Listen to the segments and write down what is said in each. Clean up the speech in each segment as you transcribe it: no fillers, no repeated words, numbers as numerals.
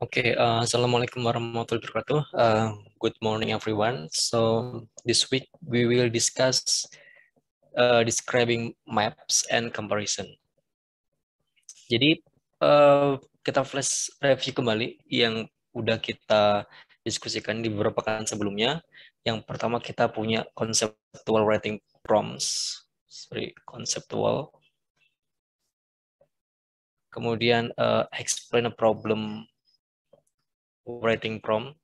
Assalamualaikum warahmatullahi wabarakatuh. Good morning, everyone. So this week we will discuss describing maps and comparison. Jadi kita flash review kembali yang udah kita diskusikan di beberapa pekan sebelumnya. Yang pertama kita punya conceptual writing prompts, conceptual. Kemudian explain a problem writing prompt,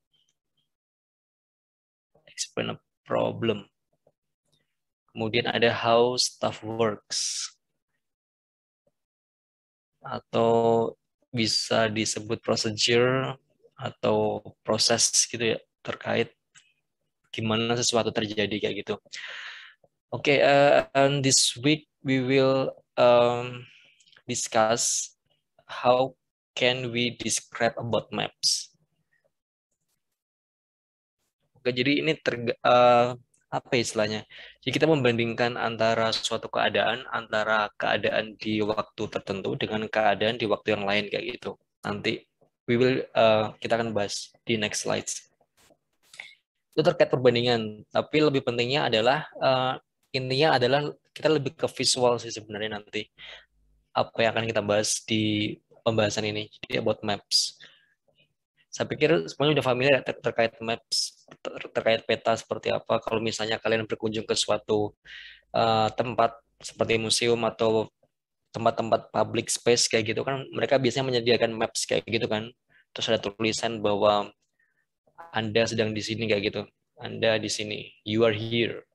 explain a problem. Kemudian ada how stuff works, atau bisa disebut procedure atau proses gitu ya, terkait gimana sesuatu terjadi kayak gitu. And this week we will discuss how can we describe about maps. Jadi ini apa istilahnya? Jadi kita membandingkan antara suatu keadaan, antara keadaan di waktu tertentu dengan keadaan di waktu yang lain kayak gitu. Nanti kita akan bahas di next slides. Itu terkait perbandingan, tapi lebih pentingnya adalah intinya adalah kita lebih ke visual sih sebenarnya nanti. Apa yang akan kita bahas di pembahasan ini, jadi about maps. Saya pikir semuanya udah familiar terkait maps, terkait peta seperti apa. Kalau misalnya kalian berkunjung ke suatu tempat seperti museum atau tempat-tempat public space kayak gitu kan, mereka biasanya menyediakan maps kayak gitu kan. Terus ada tulisan bahwa Anda sedang di sini kayak gitu. Anda di sini, you are here.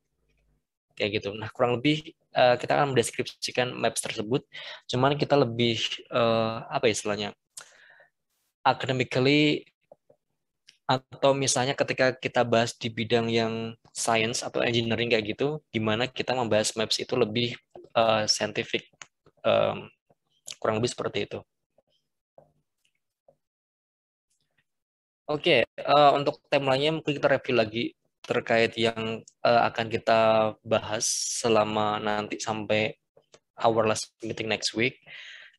Kayak gitu. Nah, kurang lebih kita akan mendeskripsikan maps tersebut. Cuman kita lebih apa istilahnya? Academically, atau misalnya ketika kita bahas di bidang yang science atau engineering kayak gitu, gimana kita membahas maps itu lebih scientific, kurang lebih seperti itu. Untuk temanya mungkin kita review lagi terkait yang akan kita bahas selama nanti sampai our last meeting next week.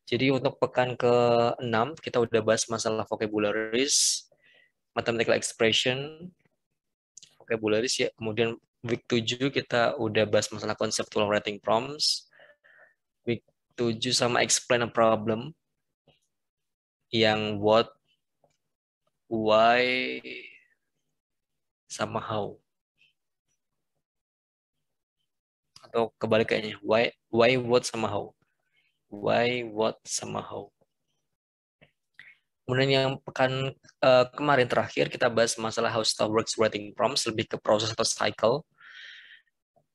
Jadi untuk pekan ke-6 kita udah bahas masalah vocabularies, mathematical expression, vocabularies ya. Kemudian week 7 kita udah bahas masalah conceptual writing prompts. Week 7 sama explain a problem yang what, why, sama how. Atau kebalikannya, why, what, sama how. Why, what, sama how. Kemudian yang pekan kemarin terakhir kita bahas masalah how stuff works writing prompts, lebih ke proses atau cycle.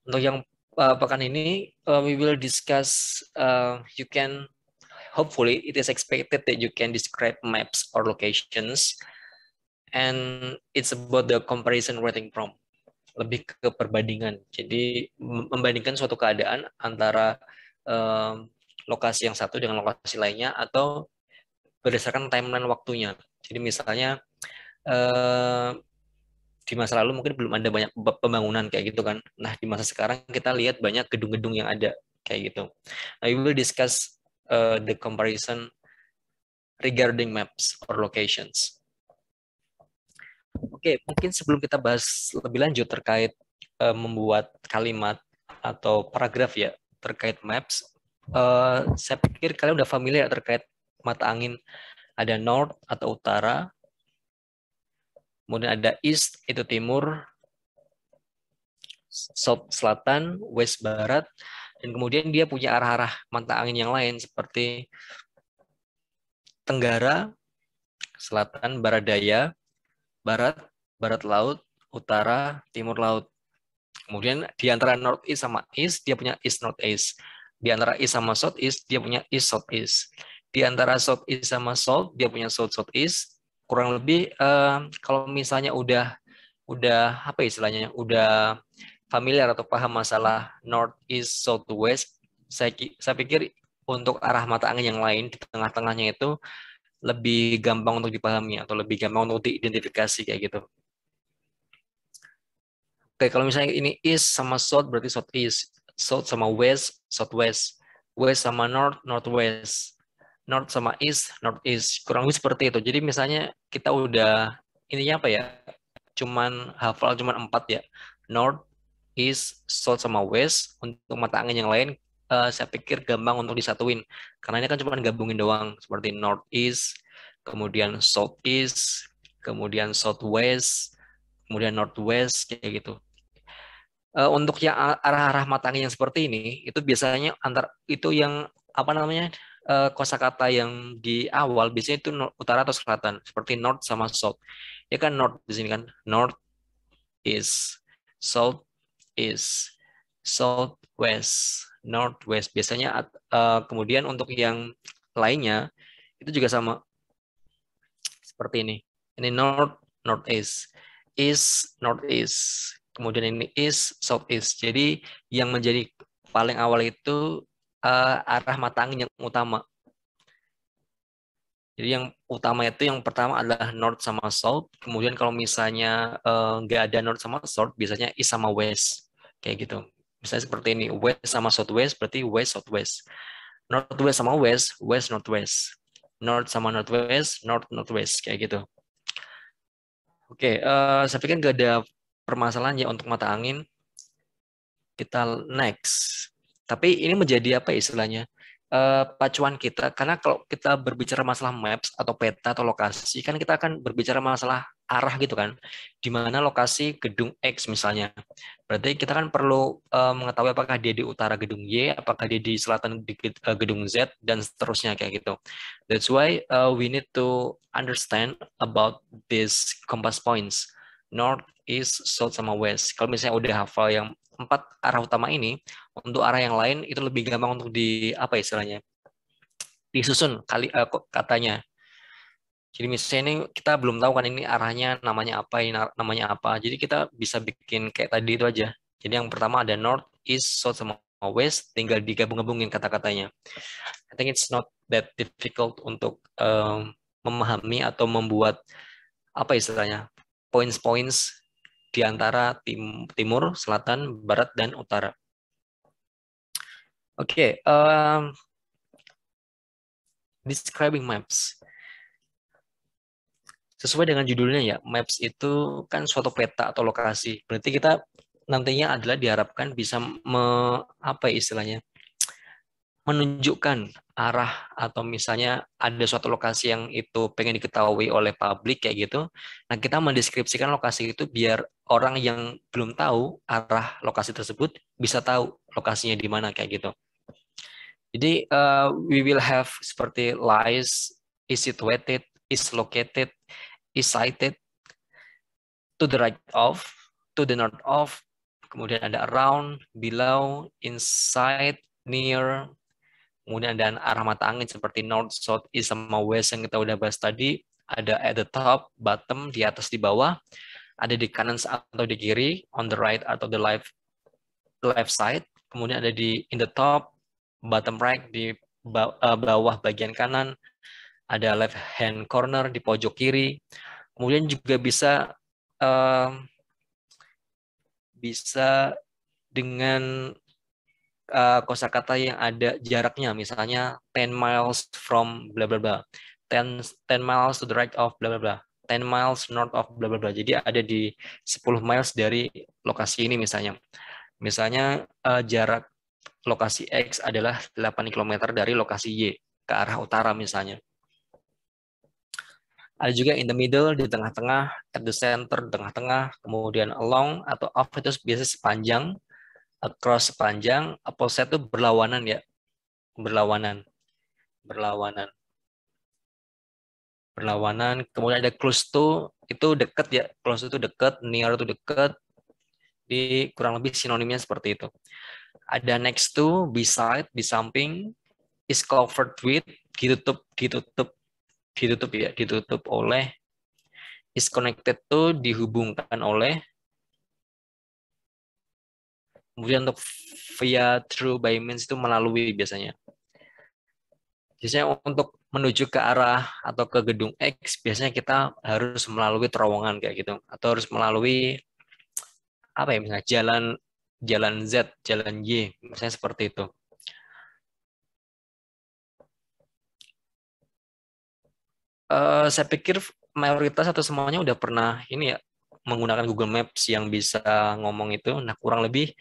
Untuk yang pekan ini we will discuss you can hopefully it is expected that you can describe maps or locations, and it's about the comparison writing prompt, lebih ke perbandingan. Jadi membandingkan suatu keadaan antara lokasi yang satu dengan lokasi lainnya atau berdasarkan timeline waktunya. Jadi misalnya di masa lalu mungkin belum ada banyak pembangunan kayak gitu kan. Nah, di masa sekarang kita lihat banyak gedung-gedung yang ada kayak gitu. Nah, we will discuss the comparison regarding maps or locations. Mungkin sebelum kita bahas lebih lanjut terkait membuat kalimat atau paragraf ya terkait maps, saya pikir kalian udah familiar terkait mata angin. Ada north atau utara, kemudian ada east itu timur, south selatan, west barat, dan kemudian dia punya arah-arah mata angin yang lain seperti tenggara, selatan, barat daya, barat, barat laut, utara, timur laut. Kemudian di antara north east sama east dia punya east north east. Di antara east sama south east dia punya east south east. Di antara south east sama south dia punya south south east. Kurang lebih kalau misalnya udah apa istilahnya udah familiar atau paham masalah north east south west, saya pikir untuk arah mata angin yang lain di tengah-tengahnya itu lebih gampang untuk dipahami atau lebih gampang untuk diidentifikasi kayak gitu. Kalau misalnya ini east sama south berarti southeast, south sama west, southwest, west sama north, northwest. North sama east, northeast. Kurang lebih seperti itu. Jadi misalnya kita udah, intinya apa ya? Cuman hafal cuman 4 ya. North, east, south sama west. Untuk mata angin yang lain, saya pikir gampang untuk disatuin. Karena ini kan cuma gabungin doang. Seperti northeast, kemudian southeast, kemudian southwest, kemudian northwest, kayak gitu. Untuk yang arah-arah mata angin yang seperti ini, itu biasanya antar itu yang apa namanya, kosakata yang di awal biasanya itu utara atau selatan, seperti north sama south. Ya kan north di sini kan, north is, south is, southwest, northwest. Biasanya kemudian untuk yang lainnya itu juga sama seperti ini. Ini north, northeast, east, northeast. Kemudian ini east, southeast. Jadi yang menjadi paling awal itu arah mata angin yang utama. Jadi yang utama itu yang pertama adalah north sama south. Kemudian kalau misalnya nggak ada north sama south, biasanya east sama west. Kayak gitu. Misalnya seperti ini, west sama southwest berarti west southwest. Northwest sama west, west northwest. North sama northwest, north northwest kayak gitu. Oke, saya pikir nggak ada permasalahan ya untuk mata angin. Kita next. Tapi ini menjadi apa ya istilahnya? Pacuan kita, karena kalau kita berbicara masalah maps atau peta atau lokasi, kan kita akan berbicara masalah arah gitu kan, di mana lokasi gedung X misalnya. Berarti kita kan perlu mengetahui apakah dia di utara gedung Y, apakah dia di selatan gedung Z, dan seterusnya kayak gitu. That's why we need to understand about these compass points, north, east, south, sama west. Kalau misalnya udah hafal yang 4 arah utama ini, untuk arah yang lain itu lebih gampang untuk di apa ya istilahnya, disusun kali katanya. Jadi misalnya ini kita belum tahu kan ini arahnya namanya apa, ini namanya apa. Jadi kita bisa bikin kayak tadi itu aja. Jadi yang pertama ada north, east, south sama west, tinggal digabung-gabungin kata-katanya. I think it's not that difficult untuk memahami atau membuat apa istilahnya, points-points di antara timur, selatan, barat, dan utara. Oke, describing maps. Sesuai dengan judulnya ya, maps itu kan suatu peta atau lokasi. Berarti kita nantinya adalah diharapkan bisa apa ya istilahnya, menunjukkan arah atau misalnya ada suatu lokasi yang itu pengen diketahui oleh publik kayak gitu. Nah, kita mendeskripsikan lokasi itu biar orang yang belum tahu arah lokasi tersebut bisa tahu lokasinya di mana kayak gitu. Jadi we will have seperti lies, is situated, is located, is sited, to the right of, to the north of, kemudian ada around, below, inside, near, kemudian ada arah mata angin seperti north, south, east, sama west yang kita udah bahas tadi, ada at the top, bottom, di atas, di bawah, ada di kanan atau di kiri, on the right atau the left side, kemudian ada di in the top, bottom right, di bawah bagian kanan, ada left hand corner di pojok kiri, kemudian juga bisa dengan kosakata yang ada jaraknya, misalnya 10 miles from bla bla bla, 10 miles to the right of bla bla bla, 10 miles north of bla bla bla. Jadi ada di 10 miles dari lokasi ini misalnya. Misalnya jarak lokasi X adalah 8 kilometer dari lokasi Y ke arah utara misalnya. Ada juga in the middle, di tengah-tengah, at the center, di tengah-tengah, kemudian along atau off itu biasa sepanjang, across sepanjang, opposite itu berlawanan ya, berlawanan, berlawanan, berlawanan. Kemudian ada close to, itu dekat ya, close itu dekat, near itu dekat, di kurang lebih sinonimnya seperti itu. Ada next to, beside, di samping, is covered with, ditutup, ditutup, ditutup ya, ditutup oleh, is connected to, dihubungkan oleh, kemudian untuk via, through, by means itu melalui biasanya. Biasanya untuk menuju ke arah atau ke gedung X, biasanya kita harus melalui terowongan kayak gitu, atau harus melalui apa ya, misalnya jalan jalan Z, jalan Y, misalnya seperti itu. Saya pikir mayoritas atau semuanya udah pernah ini ya menggunakan Google Maps yang bisa ngomong itu. Nah, kurang lebih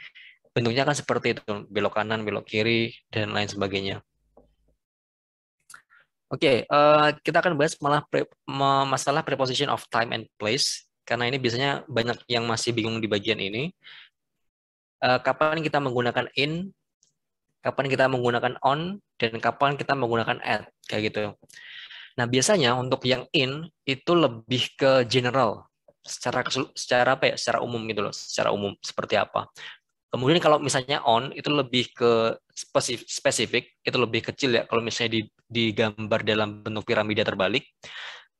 bentuknya kan seperti itu, belok kanan, belok kiri, dan lain sebagainya. Oke, kita akan bahas malah masalah preposition of time and place, karena ini biasanya banyak yang masih bingung di bagian ini. Kapan kita menggunakan in, kapan kita menggunakan on, dan kapan kita menggunakan at, kayak gitu. Nah, biasanya untuk yang in itu lebih ke general, secara apa ya, secara umum gitu loh, secara umum seperti apa. Kemudian kalau misalnya on itu lebih ke spesifik, itu lebih kecil ya kalau misalnya digambar dalam bentuk piramida terbalik.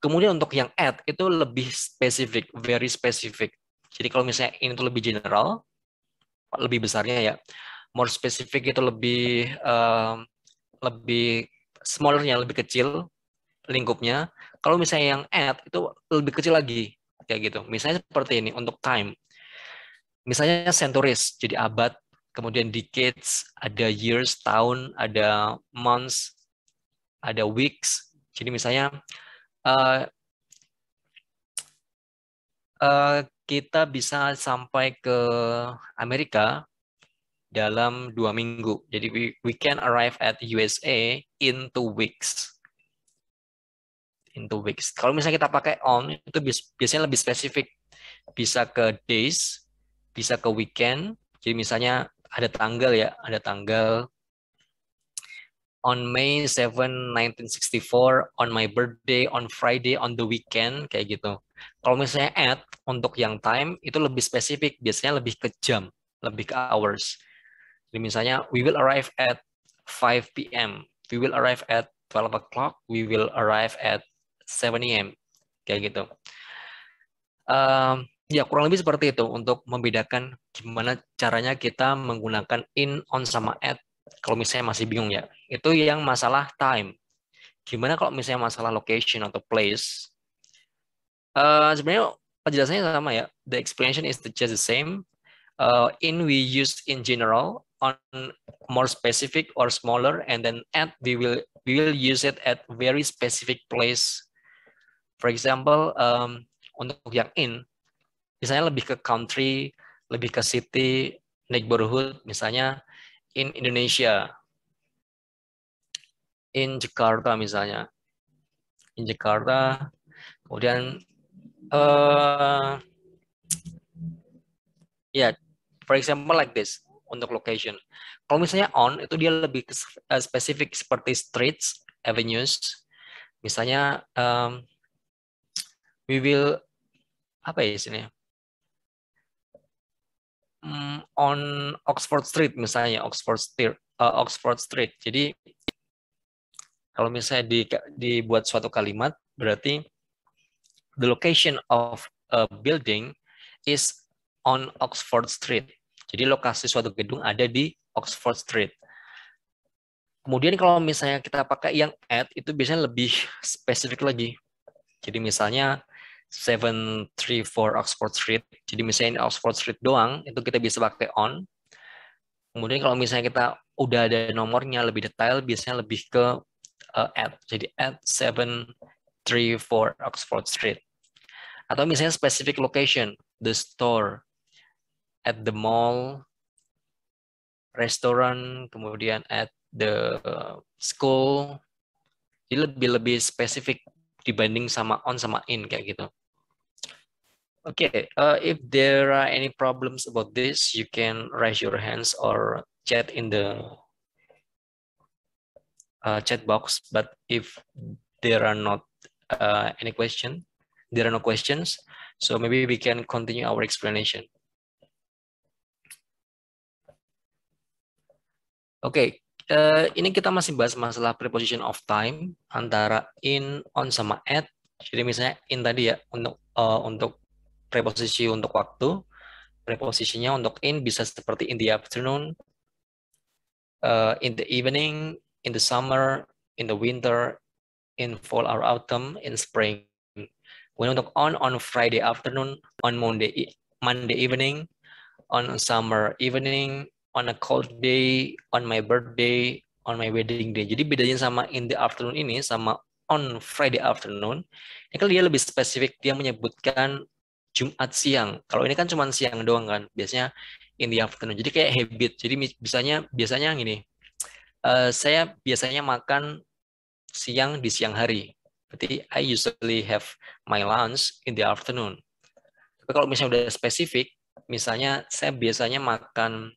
Kemudian untuk yang at itu lebih spesifik, very specific. Jadi kalau misalnya in itu lebih general, lebih besarnya ya. More specific itu lebih smallernya, lebih kecil lingkupnya. Kalau misalnya yang at itu lebih kecil lagi kayak gitu. Misalnya seperti ini untuk time. Misalnya centuries, jadi abad, kemudian decades, ada years, tahun, ada months, ada weeks. Jadi misalnya uh, kita bisa sampai ke Amerika dalam 2 minggu. Jadi we can arrive at USA in 2 weeks. In 2 weeks. Kalau misalnya kita pakai on, itu biasanya lebih spesifik. Bisa ke days, bisa ke weekend. Jadi misalnya ada tanggal ya, ada tanggal on May 7, 1964, on my birthday, on Friday, on the weekend, kayak gitu. Kalau misalnya at, untuk yang time, itu lebih spesifik, biasanya lebih ke jam, lebih ke hours. Jadi misalnya, we will arrive at 5 p.m., we will arrive at 12 o'clock, we will arrive at 7 a.m., kayak gitu. Ya, kurang lebih seperti itu untuk membedakan gimana caranya kita menggunakan in, on, sama at. Kalau misalnya masih bingung ya, itu yang masalah time. Gimana kalau misalnya masalah location atau place? Sebenarnya penjelasannya sama ya. The explanation is just the same. In we use in general, on more specific or smaller, and then at we will use it at very specific place. For example, untuk yang in, misalnya lebih ke country, lebih ke city, neighborhood, misalnya in Indonesia, in Jakarta misalnya, in Jakarta, kemudian ya, for example like this untuk location. Kalau misalnya on itu dia lebih spesifik seperti streets, avenues. Misalnya we will apa ya sini? On Oxford Street misalnya Oxford Street. Jadi kalau misalnya dibuat suatu kalimat berarti the location of a building is on Oxford Street. Jadi lokasi suatu gedung ada di Oxford Street. Kemudian kalau misalnya kita pakai yang at, itu biasanya lebih spesifik lagi. Jadi misalnya 734 Oxford Street. Jadi misalnya ini Oxford Street doang, itu kita bisa pakai on. Kemudian kalau misalnya kita udah ada nomornya lebih detail, biasanya lebih ke at. Jadi at 734 Oxford Street. Atau misalnya specific location, the store, at the mall, restoran, kemudian at the school. Jadi lebih spesifik dibanding sama on sama in kayak gitu. Okay, if there are any problems about this, you can raise your hands or chat in the chat box. But if there are not any question, there are no questions, so maybe we can continue our explanation. Oke, ini kita masih bahas masalah preposition of time antara in, on, sama at. Jadi misalnya in tadi ya untuk preposisi untuk waktu, preposisinya untuk in bisa seperti in the afternoon, in the evening, in the summer, in the winter, in fall or autumn, in spring. Kemudian untuk on Friday afternoon, on Monday evening, on summer evening, on a cold day, on my birthday, on my wedding day. Jadi bedanya sama in the afternoon ini sama on Friday afternoon, ini kan dia lebih spesifik, dia menyebutkan Jumat siang. Kalau ini kan cuma siang doang kan, biasanya in the afternoon. Jadi kayak habit. Jadi biasanya gini, saya biasanya makan siang di siang hari. Berarti I usually have my lunch in the afternoon. Tapi kalau misalnya udah spesifik, misalnya saya biasanya makan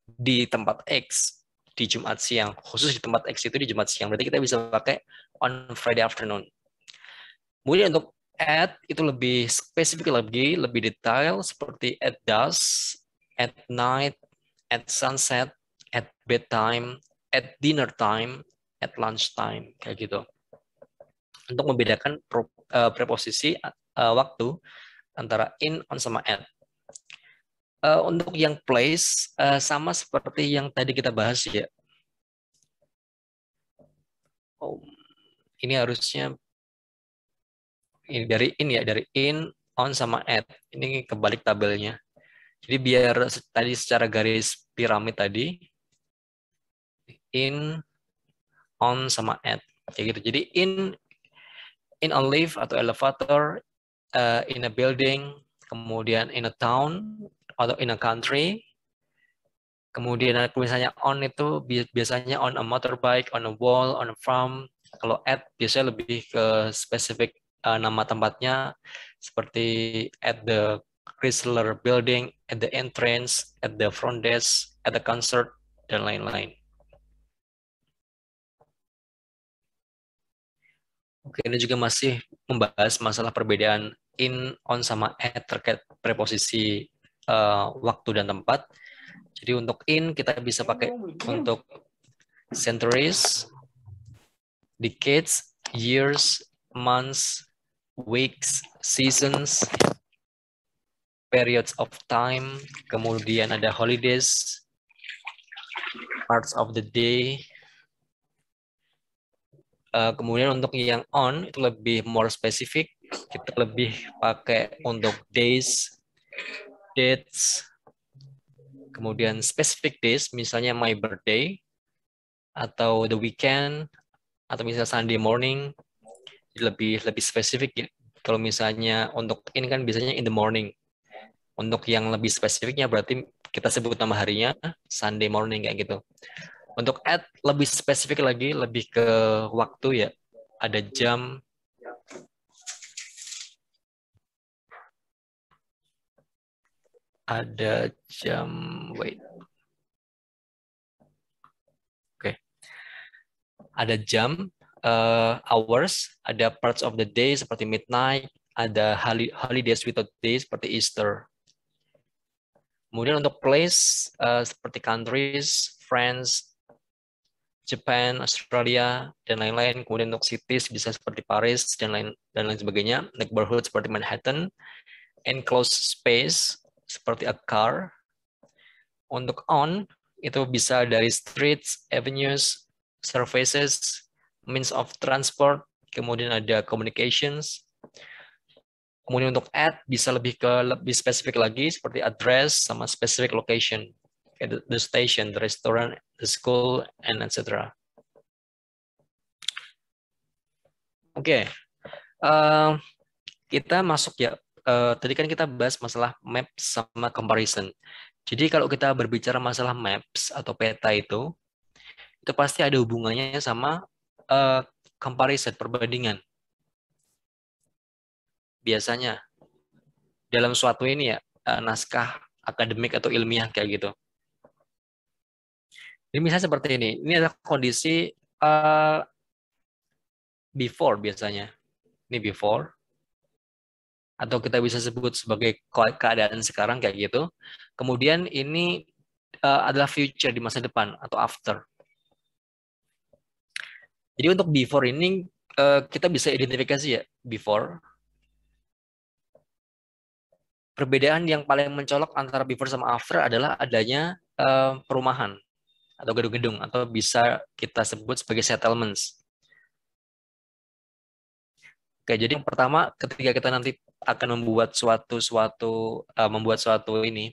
di tempat X di Jumat siang, khusus di tempat X itu di Jumat siang. Berarti kita bisa pakai on Friday afternoon. Kemudian untuk at itu lebih spesifik lagi, lebih detail seperti at dusk, at night, at sunset, at bedtime, at dinner time, at lunch time, kayak gitu. Untuk membedakan preposisi waktu antara in, on, sama at. Untuk yang place, sama seperti yang tadi kita bahas ya. Oh, ini harusnya ini dari in ya, dari in, on, sama at. Ini kebalik tabelnya. Jadi biar tadi secara garis piramid tadi, in, on, sama at. Kayak gitu. Jadi in a lift atau elevator, in a building, kemudian in a town atau in a country. Kemudian misalnya on itu biasanya on a motorbike, on a wall, on a farm. Kalau at biasanya lebih ke spesifik nama tempatnya seperti at the Chrysler Building, at the entrance, at the front desk, at the concert, dan lain-lain. Oke, ini juga masih membahas masalah perbedaan in, on, sama at terkait preposisi waktu dan tempat. Jadi untuk in kita bisa pakai untuk centuries, decades, years, months, weeks, seasons, periods of time, kemudian ada holidays, parts of the day. Kemudian untuk yang on itu lebih more spesifik, kita lebih pakai untuk days, dates, kemudian specific days, misalnya my birthday, atau the weekend, atau misalnya Sunday morning, lebih spesifik ya. Kalau misalnya untuk ini kan biasanya in the morning. Untuk yang lebih spesifiknya berarti kita sebut nama harinya Sunday morning kayak gitu. Untuk at lebih spesifik lagi, lebih ke waktu ya. Ada jam, wait. Oke. Ada jam, hours, ada parts of the day seperti midnight, ada holidays without days seperti Easter. Kemudian untuk place seperti countries, France, Japan, Australia, dan lain-lain. Kemudian untuk cities bisa seperti Paris dan lain sebagainya. Neighborhood seperti Manhattan, enclosed space seperti a car. Untuk on itu bisa dari streets, avenues, surfaces, means of transport, kemudian ada communications. Kemudian untuk at bisa lebih spesifik lagi seperti address sama specific location, the station, the restaurant, the school, and etc. Oke, kita masuk ya. Tadi kan kita bahas masalah map sama comparison. Jadi kalau kita berbicara masalah maps atau peta itu pasti ada hubungannya sama comparison, perbandingan. Biasanya dalam suatu ini ya, naskah akademik atau ilmiah kayak gitu. Ini misalnya seperti ini. Ini adalah kondisi before biasanya. Ini before. Atau kita bisa sebut sebagai keadaan sekarang kayak gitu. Kemudian ini adalah future di masa depan atau after. Jadi untuk before ini kita bisa identifikasi ya before. Perbedaan yang paling mencolok antara before sama after adalah adanya perumahan atau gedung-gedung atau bisa kita sebut sebagai settlements. Oke, jadi yang pertama ketika kita nanti akan membuat suatu ini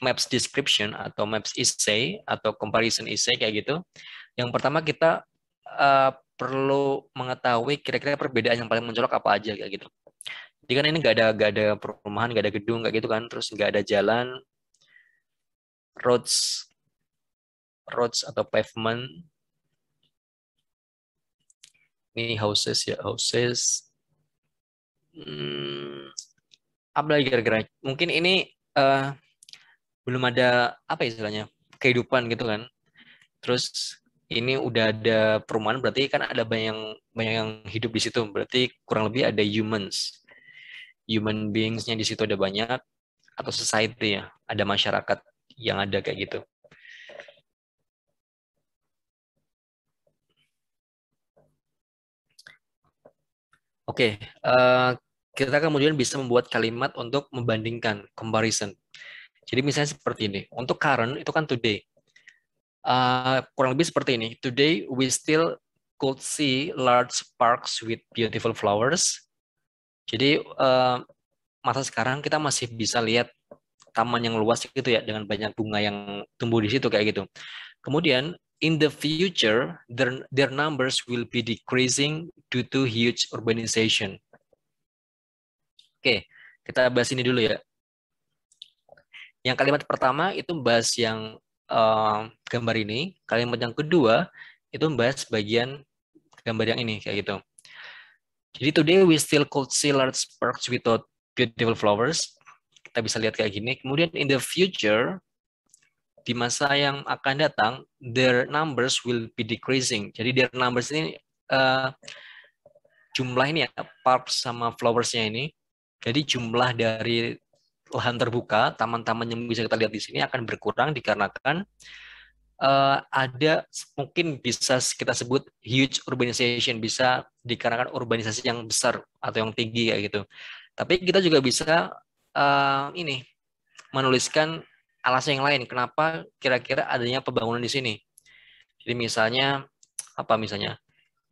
maps description atau maps essay atau comparison essay kayak gitu. Yang pertama kita eh, perlu mengetahui kira-kira perbedaan yang paling mencolok apa aja kayak gitu. Jadi kan ini nggak ada perumahan, nggak ada gedung kayak gitu kan, terus nggak ada jalan, roads, roads atau pavement, ini houses ya houses. Hmm, apa lagi kira-kira? Mungkin ini eh, belum ada apa ya istilahnya kehidupan gitu kan. Terus ini udah ada perumahan, berarti kan ada banyak yang hidup di situ. Berarti kurang lebih ada human beings-nya di situ ada banyak, atau society ya, ada masyarakat yang ada kayak gitu. Oke, kita kemudian bisa membuat kalimat untuk membandingkan, comparison. Jadi misalnya seperti ini, untuk current itu kan today. Kurang lebih seperti ini. Today we still could see large parks with beautiful flowers. Jadi masa sekarang kita masih bisa lihat taman yang luas gitu ya dengan banyak bunga yang tumbuh di situ kayak gitu. Kemudian in the future their numbers will be decreasing due to huge urbanization. Oke, kita bahas ini dulu ya. Yang kalimat pertama itu bahas yang gambar ini, kalimat yang kedua itu bahas bagian gambar yang ini kayak gitu. Jadi today we still could see large parks without beautiful flowers. Kita bisa lihat kayak gini. Kemudian in the future, di masa yang akan datang, their numbers will be decreasing. Jadi their numbers ini uh, jumlah ini ya, parks sama flowersnya ini. Jadi jumlah dari lahan terbuka, taman-taman yang bisa kita lihat di sini akan berkurang dikarenakan ada mungkin bisa kita sebut huge urbanization, bisa dikarenakan urbanisasi yang besar atau yang tinggi kayak gitu. Tapi kita juga bisa ini menuliskan alasan yang lain kenapa kira-kira adanya pembangunan di sini. Jadi misalnya apa misalnya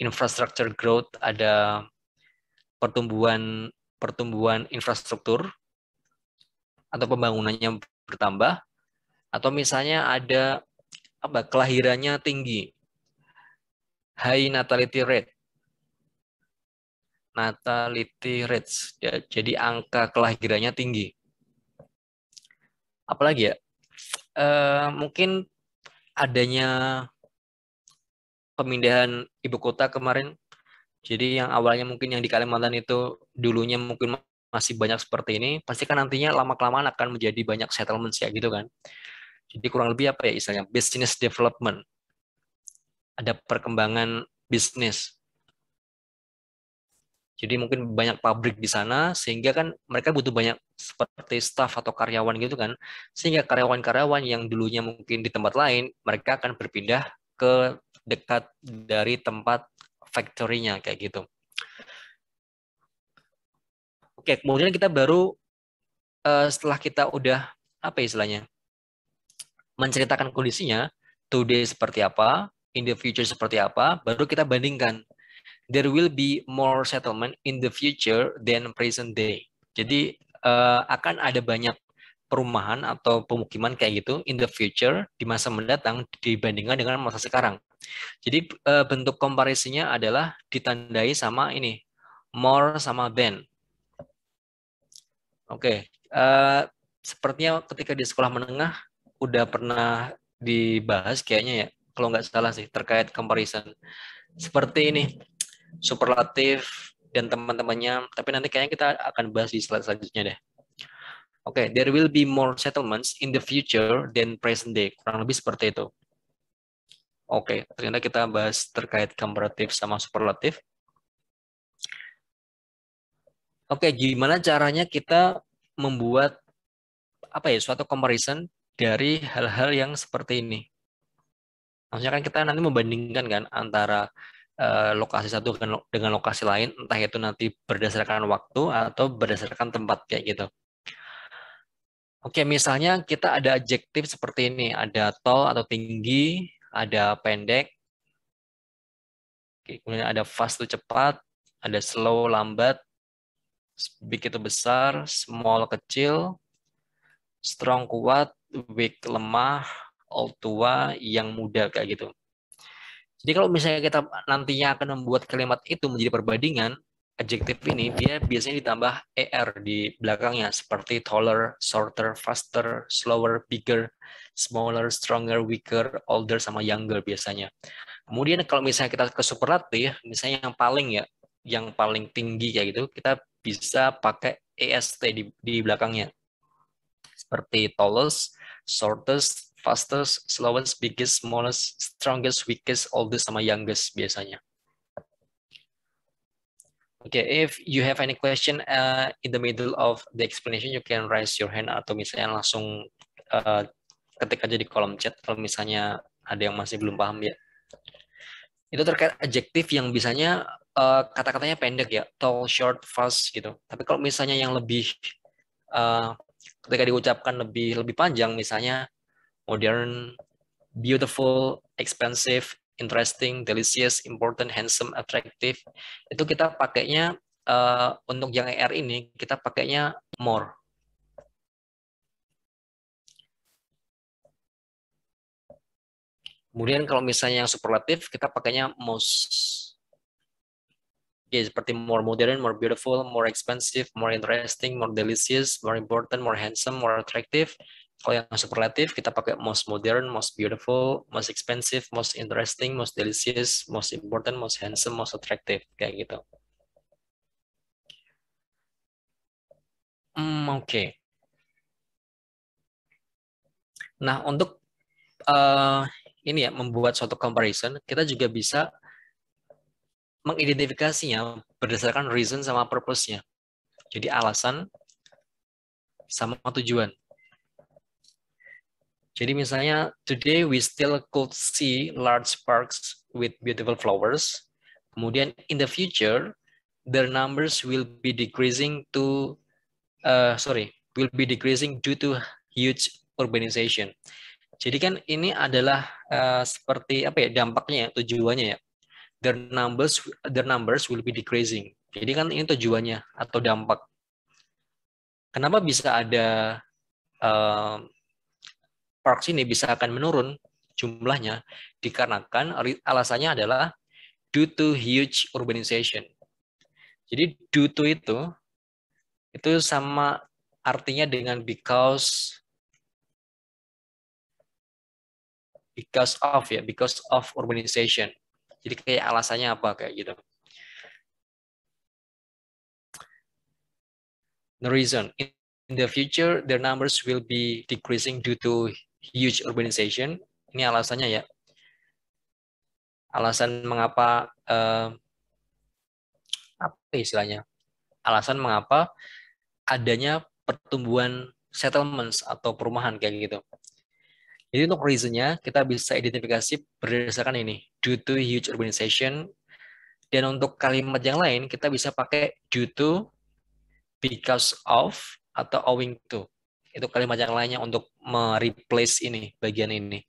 infrastructure growth, ada pertumbuhan pertumbuhan infrastruktur atau pembangunannya bertambah, atau misalnya ada apa kelahirannya tinggi, high natality rate, natality rates ya, jadi angka kelahirannya tinggi. Apalagi ya, mungkin adanya pemindahan ibu kota kemarin. Jadi yang awalnya mungkin yang di Kalimantan itu dulunya mungkin masih banyak seperti ini, pasti kan nantinya lama-kelamaan akan menjadi banyak settlements ya gitu kan. Jadi kurang lebih apa ya istilahnya business development, ada perkembangan bisnis. Jadi mungkin banyak pabrik di sana sehingga kan mereka butuh banyak seperti staff atau karyawan gitu kan. Sehingga karyawan-karyawan yang dulunya mungkin di tempat lain, mereka akan berpindah ke dekat dari tempat factory-nya kayak gitu. Oke, kemudian kita baru setelah kita udah apa ya istilahnya menceritakan kondisinya, today seperti apa, in the future seperti apa, baru kita bandingkan. There will be more settlement in the future than present day. Jadi akan ada banyak perumahan atau pemukiman kayak gitu in the future di masa mendatang dibandingkan dengan masa sekarang. Jadi bentuk komparisinya adalah ditandai sama ini more sama than. Oke, sepertinya ketika di sekolah menengah udah pernah dibahas kayaknya ya, kalau nggak salah sih terkait comparison. Seperti ini, superlatif dan teman-temannya. Tapi nanti kayaknya kita akan bahas di slide selanjutnya deh. Oke, there will be more settlements in the future than present day. Kurang lebih seperti itu. Oke, ternyata kita bahas terkait komparatif sama superlatif. Oke, gimana caranya kita membuat apa ya suatu comparison dari hal-hal yang seperti ini? Maksudnya kan kita nanti membandingkan kan antara lokasi satu dengan lokasi lain, entah itu nanti berdasarkan waktu atau berdasarkan tempat kayak gitu. Oke, misalnya kita ada adjektif seperti ini, ada tall atau tinggi, ada pendek, kemudian ada fast itu cepat, ada slow lambat, big itu besar, small kecil, strong kuat, weak lemah, old tua, yang muda kayak gitu. Jadi kalau misalnya kita nantinya akan membuat kalimat itu menjadi perbandingan, adjektif ini dia biasanya ditambah er di belakangnya seperti taller, shorter, faster, slower, bigger, smaller, stronger, weaker, older sama younger biasanya. Kemudian kalau misalnya kita ke superlatif, misalnya yang paling tinggi kayak gitu, kita bisa pakai est di belakangnya seperti tallest, shortest, fastest, slowest, biggest, smallest, strongest, weakest, oldest, sama youngest biasanya. Okay, if you have any question in the middle of the explanation, you can raise your hand atau misalnya langsung uh, ketik aja di kolom chat kalau misalnya ada yang masih belum paham ya. Itu terkait adjektif yang biasanya kata-katanya pendek ya, tall, short, fast gitu. Tapi kalau misalnya yang lebih uh, ketika diucapkan lebih lebih panjang, misalnya modern, beautiful, expensive, interesting, delicious, important, handsome, attractive. Itu kita pakainya untuk yang ER ini kita pakainya more. Kemudian kalau misalnya yang superlatif kita pakainya most. Ya, seperti more modern, more beautiful, more expensive, more interesting, more delicious, more important, more handsome, more attractive. Kalau yang superlatif kita pakai most modern, most beautiful, most expensive, most interesting, most delicious, most important, most handsome, most attractive kayak gitu. Oke. Nah, untuk ini ya membuat suatu comparison, kita juga bisa mengidentifikasinya berdasarkan reason sama purpose-nya. Jadi alasan sama tujuan. Jadi misalnya, today we still could see large parks with beautiful flowers. Kemudian in the future, their numbers will be decreasing will be decreasing due to huge urbanization. Jadi kan ini adalah seperti apa ya dampaknya ya, tujuannya ya. Their numbers will be decreasing. Jadi kan ini tujuannya atau dampak. Kenapa bisa ada uh, parks ini bisa akan menurun jumlahnya? Dikarenakan alasannya adalah due to huge urbanization. Jadi due to itu sama artinya dengan because of urbanization. Jadi kayak alasannya apa kayak gitu. The reason in the future their numbers will be decreasing due to huge urbanization. Ini alasannya ya. Alasan mengapa apa istilahnya? Alasan mengapa adanya pertumbuhan settlements atau perumahan kayak gitu. Jadi untuk reasonnya kita bisa identifikasi berdasarkan ini due to huge urbanization, dan untuk kalimat yang lain kita bisa pakai due to, because of, atau owing to. Itu kalimat yang lainnya untuk mereplace ini bagian ini.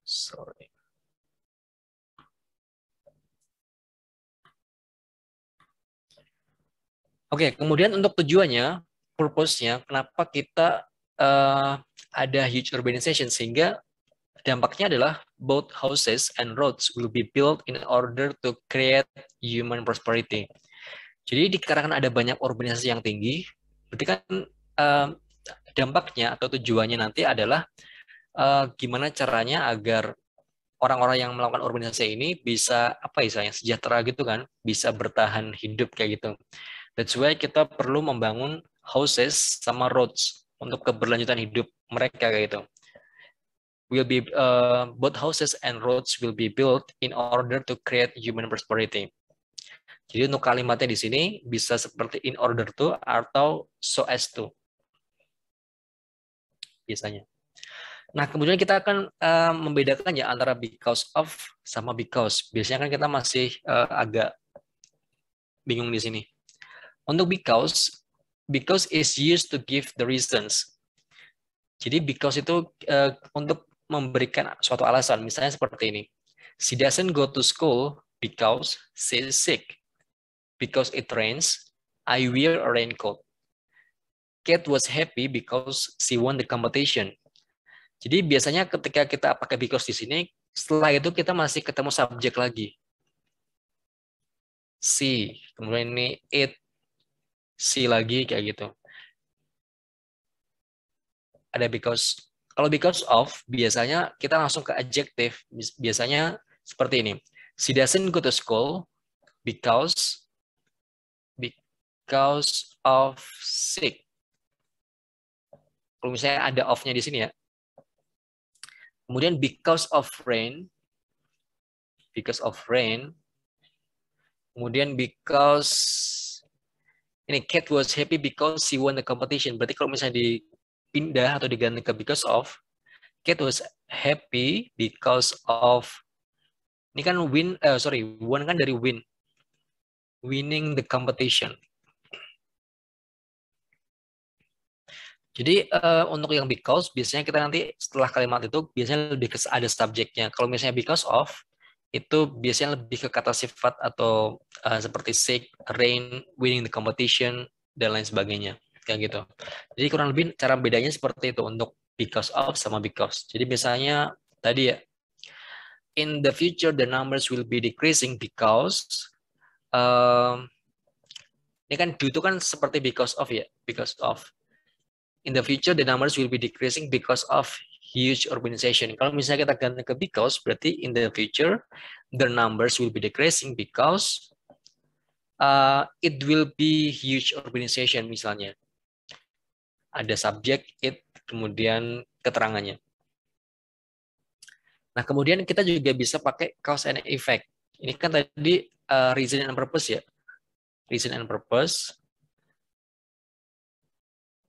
Sorry. Oke, kemudian untuk tujuannya, purpose-nya, kenapa kita ada huge urbanization, sehingga dampaknya adalah both houses and roads will be built in order to create human prosperity. Jadi dikarenakan ada banyak urbanisasi yang tinggi, berarti kan dampaknya atau tujuannya nanti adalah gimana caranya agar orang-orang yang melakukan urbanisasi ini bisa apa istilahnya sejahtera gitu kan, bisa bertahan hidup kayak gitu. That's why kita perlu membangun houses sama roads untuk keberlanjutan hidup mereka kayak gitu. Both houses and roads will be built in order to create human prosperity. Jadi untuk kalimatnya di sini bisa seperti in order to atau so as to biasanya. Nah, kemudian kita akan membedakan ya antara because of sama because. Biasanya kan kita masih agak bingung di sini. Untuk because is used to give the reasons. Jadi because itu untuk memberikan suatu alasan. Misalnya seperti ini. She doesn't go to school because she's sick. Because it rains, I wear a raincoat. Kate was happy because she won the competition. Jadi biasanya ketika kita pakai because di sini, setelah itu kita masih ketemu subjek lagi. See, kemudian ini it, see lagi kayak gitu. Ada because. Kalau because of, biasanya kita langsung ke adjective. Biasanya seperti ini. She doesn't go to school because of sick. Kalau misalnya ada of-nya di sini ya. Kemudian because of rain. Kemudian because ini Kate was happy because she won the competition. Berarti kalau misalnya dipindah atau diganti ke because of, Kate was happy because of, ini kan won kan dari winning the competition. Jadi untuk yang because biasanya kita nanti setelah kalimat itu biasanya lebih ada subjeknya. Kalau misalnya because of itu biasanya lebih ke kata sifat atau seperti sick, rain, winning the competition dan lain sebagainya kayak gitu. Jadi kurang lebih cara bedanya seperti itu untuk because of sama because. Jadi biasanya tadi ya, in the future the numbers will be decreasing because ini kan do itu kan seperti because of ya, because of. In the future the numbers will be decreasing because of huge urbanization. Kalau misalnya kita ganti ke because, berarti in the future the numbers will be decreasing because it will be huge urbanization misalnya. Ada subjek it, kemudian keterangannya. Nah, kemudian kita juga bisa pakai cause and effect. Ini kan tadi reason and purpose ya. Reason and purpose.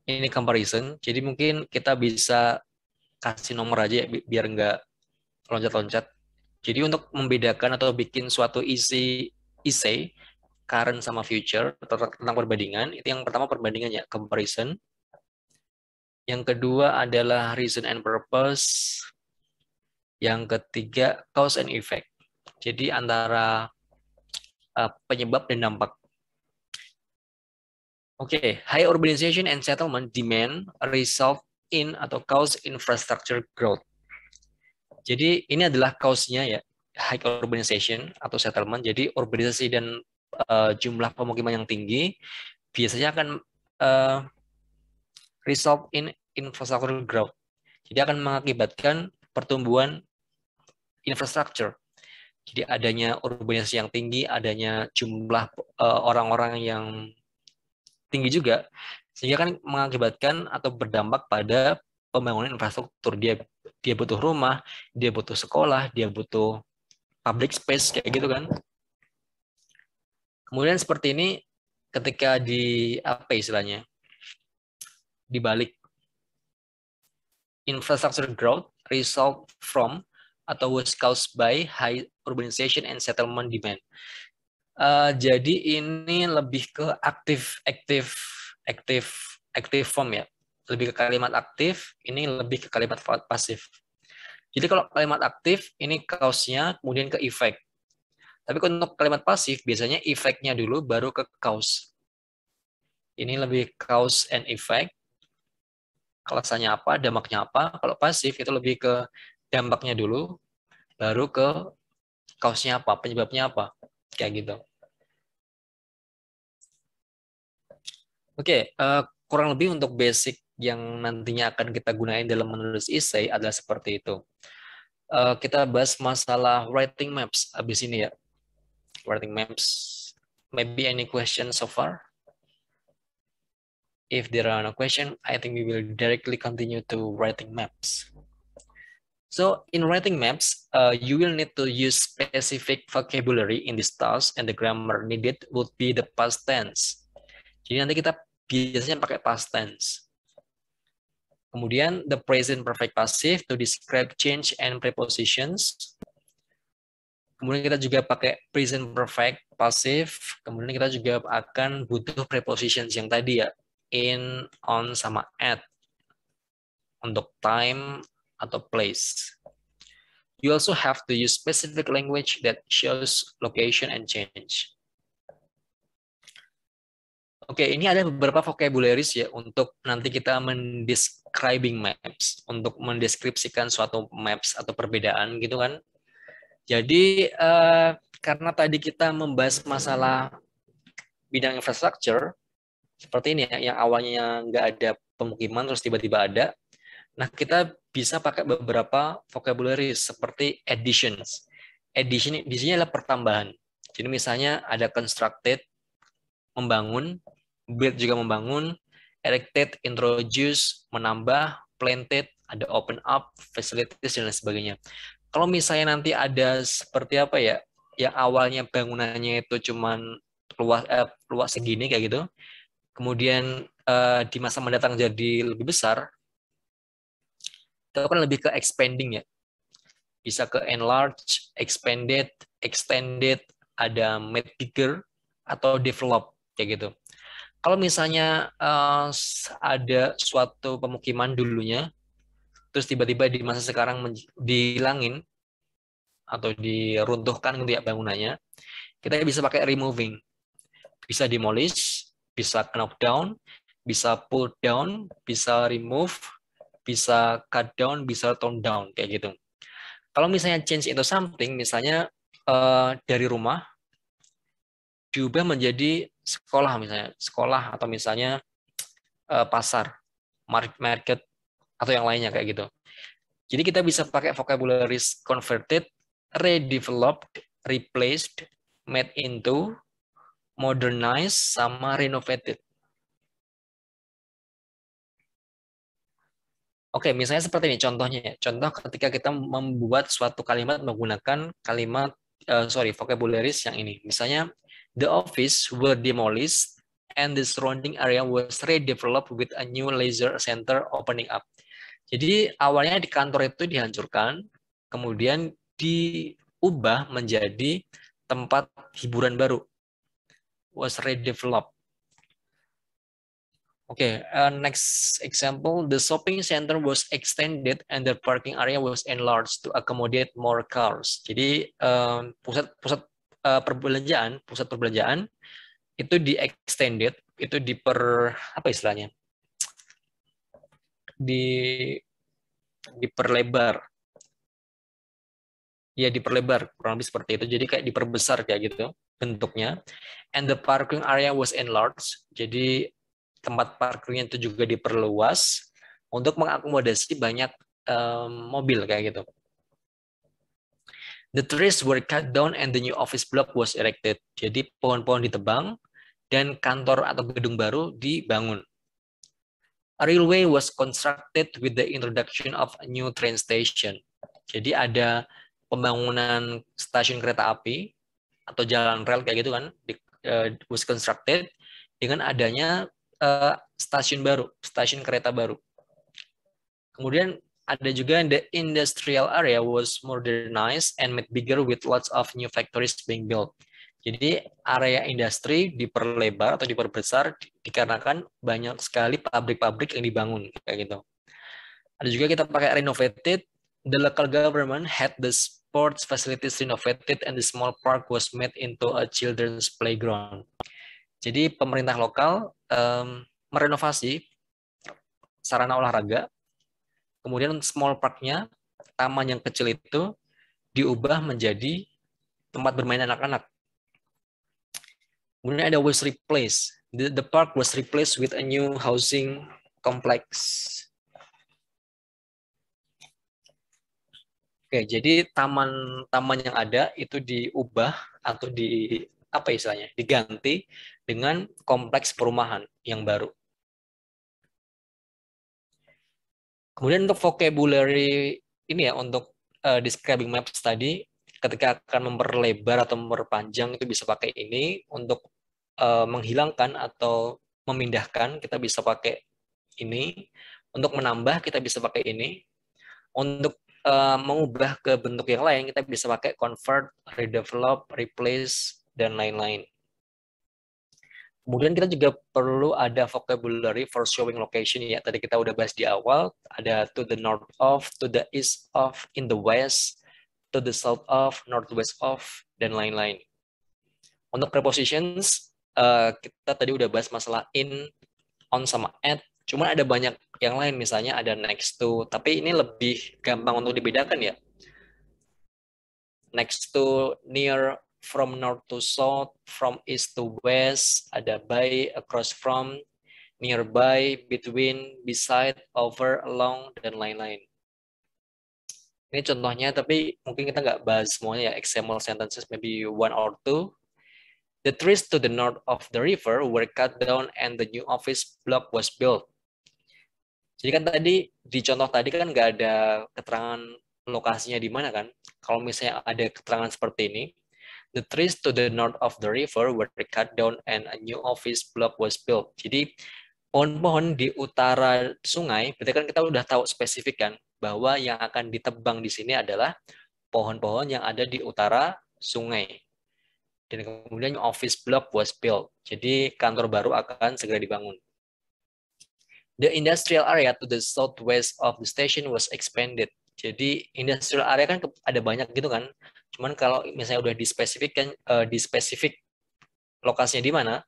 Ini comparison. Jadi mungkin kita bisa kasih nomor aja ya, biar nggak loncat-loncat. Jadi untuk membedakan atau bikin suatu essay current sama future tentang perbandingan, itu yang pertama perbandingannya comparison. Yang kedua adalah reason and purpose. Yang ketiga cause and effect. Jadi antara penyebab dan dampak. Oke, high urbanization and settlement demand result in atau cause infrastructure growth. Jadi ini adalah cause-nya ya, high urbanization atau settlement. Jadi urbanisasi dan jumlah pemukiman yang tinggi biasanya akan result in infrastructure growth. Jadi akan mengakibatkan pertumbuhan infrastructure. Jadi adanya urbanisasi yang tinggi, adanya jumlah orang-orang yang tinggi juga, sehingga kan mengakibatkan atau berdampak pada pembangunan infrastruktur. Dia butuh rumah, dia butuh sekolah, dia butuh public space kayak gitu kan. Kemudian seperti ini ketika di apa istilahnya? Dibalik infrastructure growth result from atau was caused by high urbanization and settlement demand. Jadi ini lebih ke active form ya. Lebih ke kalimat aktif, ini lebih ke kalimat pasif. Jadi kalau kalimat aktif ini cause-nya kemudian ke effect. Tapi kalau untuk kalimat pasif biasanya effect-nya dulu baru ke cause. Ini lebih cause and effect. Alasannya apa, dampaknya apa. Kalau pasif itu lebih ke dampaknya dulu, baru ke cause-nya apa, penyebabnya apa. Kayak gitu. Oke, kurang lebih untuk basic yang nantinya akan kita gunain dalam menulis essay adalah seperti itu. Kita bahas masalah writing maps abis ini ya. Writing maps. Maybe any question so far? If there are no question, I think we will directly continue to writing maps. So in writing maps, you will need to use specific vocabulary in this task, and the grammar needed would be the past tense. Jadi nanti kita biasanya pakai past tense. Kemudian the present perfect passive to describe change and prepositions. Kemudian kita juga pakai present perfect passive. Kemudian kita juga akan butuh prepositions yang tadi ya, in, on, sama at untuk time atau place. You also have to use specific language that shows location and change. Oke, ini ada beberapa vocabularies ya untuk nanti kita describing maps, untuk mendeskripsikan suatu maps atau perbedaan gitu kan. Jadi karena tadi kita membahas masalah bidang infrastruktur seperti ini ya, yang awalnya nggak ada pemukiman terus tiba-tiba ada. Nah, kita bisa pakai beberapa vocabulary seperti additions. Addition di sini adalah pertambahan. Jadi misalnya ada constructed, membangun, build juga membangun, erected, introduce, menambah, planted, ada open up, facilities, dan lain sebagainya. Kalau misalnya nanti ada seperti apa ya, yang awalnya bangunannya itu cuman luas segini kayak gitu, kemudian di masa mendatang jadi lebih besar, itu kan lebih ke expanding ya. Bisa ke enlarge, expanded, extended, ada made bigger, atau develop, kayak gitu. Kalau misalnya ada suatu pemukiman dulunya, terus tiba-tiba di masa sekarang dihilangin, atau diruntuhkan gitu ya bangunannya, kita bisa pakai removing. Bisa demolish, bisa knock down, bisa pull down, bisa remove, bisa cut down, bisa tone down, kayak gitu. Kalau misalnya change into something, misalnya dari rumah diubah menjadi sekolah, misalnya sekolah, atau misalnya pasar, market, atau yang lainnya kayak gitu. Jadi kita bisa pakai vocabularies converted, redeveloped, replaced, made into, modernized, sama renovated. Oke, misalnya seperti ini contohnya ya. Contoh ketika kita membuat suatu kalimat menggunakan kalimat vocabularies yang ini. Misalnya the office were demolished and the surrounding area was redeveloped with a new leisure center opening up. Jadi awalnya di kantor itu dihancurkan, kemudian diubah menjadi tempat hiburan baru. Was redeveloped. Okay, next example, the shopping center was extended and the parking area was enlarged to accommodate more cars. Jadi pusat perbelanjaan itu di extended, itu apa istilahnya? Diperlebar. Ya, diperlebar, kurang lebih seperti itu. Jadi kayak diperbesar kayak gitu bentuknya. And the parking area was enlarged. Jadi tempat parkirnya itu juga diperluas untuk mengakomodasi banyak mobil kayak gitu. The trees were cut down and the new office block was erected. Jadi pohon-pohon ditebang dan kantor atau gedung baru dibangun. A railway was constructed with the introduction of a new train station. Jadi ada pembangunan stasiun kereta api atau jalan rel kayak gitu kan, was constructed dengan adanya stasiun baru, stasiun kereta baru. Kemudian ada juga the industrial area was modernized and made bigger with lots of new factories being built. Jadi area industri diperlebar atau diperbesar dikarenakan banyak sekali pabrik-pabrik yang dibangun kayak gitu. Ada juga kita pakai renovated. The local government had the sports facilities renovated and the small park was made into a children's playground. Jadi pemerintah lokal merenovasi sarana olahraga, kemudian small parknya, taman yang kecil itu diubah menjadi tempat bermain anak-anak. Kemudian ada was replaced. The park was replaced with a new housing complex. Oke, jadi taman yang ada itu diubah atau apa istilahnya? Diganti dengan kompleks perumahan yang baru. Kemudian untuk vocabulary ini ya, untuk describing maps tadi, ketika akan memperlebar atau memperpanjang itu bisa pakai ini. Untuk menghilangkan atau memindahkan kita bisa pakai ini. Untuk menambah kita bisa pakai ini. Untuk mengubah ke bentuk yang lain kita bisa pakai convert, redevelop, replace, dan lain-lain. Kemudian kita juga perlu ada vocabulary for showing location ya. Tadi kita udah bahas di awal, ada to the north of, to the east of, in the west, to the south of, northwest of, dan lain-lain. Untuk prepositions, kita tadi udah bahas masalah in, on, sama at. Cuma ada banyak yang lain, misalnya ada next to, tapi ini lebih gampang untuk dibedakan ya. Next to, near, from north to south, from east to west, ada by, across from, nearby, between, beside, over, along, dan lain-lain. Ini contohnya, tapi mungkin kita nggak bahas semuanya ya, example sentences, maybe one or two. The trees to the north of the river were cut down and the new office block was built. Jadi kan tadi, di contoh tadi kan nggak ada keterangan lokasinya di mana kan. Kalau misalnya ada keterangan seperti ini, the trees to the north of the river were cut down and a new office block was built. Jadi pohon-pohon di utara sungai, berarti kan kita udah tahu spesifik kan, bahwa yang akan ditebang di sini adalah pohon-pohon yang ada di utara sungai. Dan kemudian office block was built. Jadi kantor baru akan segera dibangun. The industrial area to the southwest of the station was expanded. Jadi industrial area kan ada banyak gitu kan. Cuman kalau misalnya udah dispesifikkan di spesifik lokasinya di mana,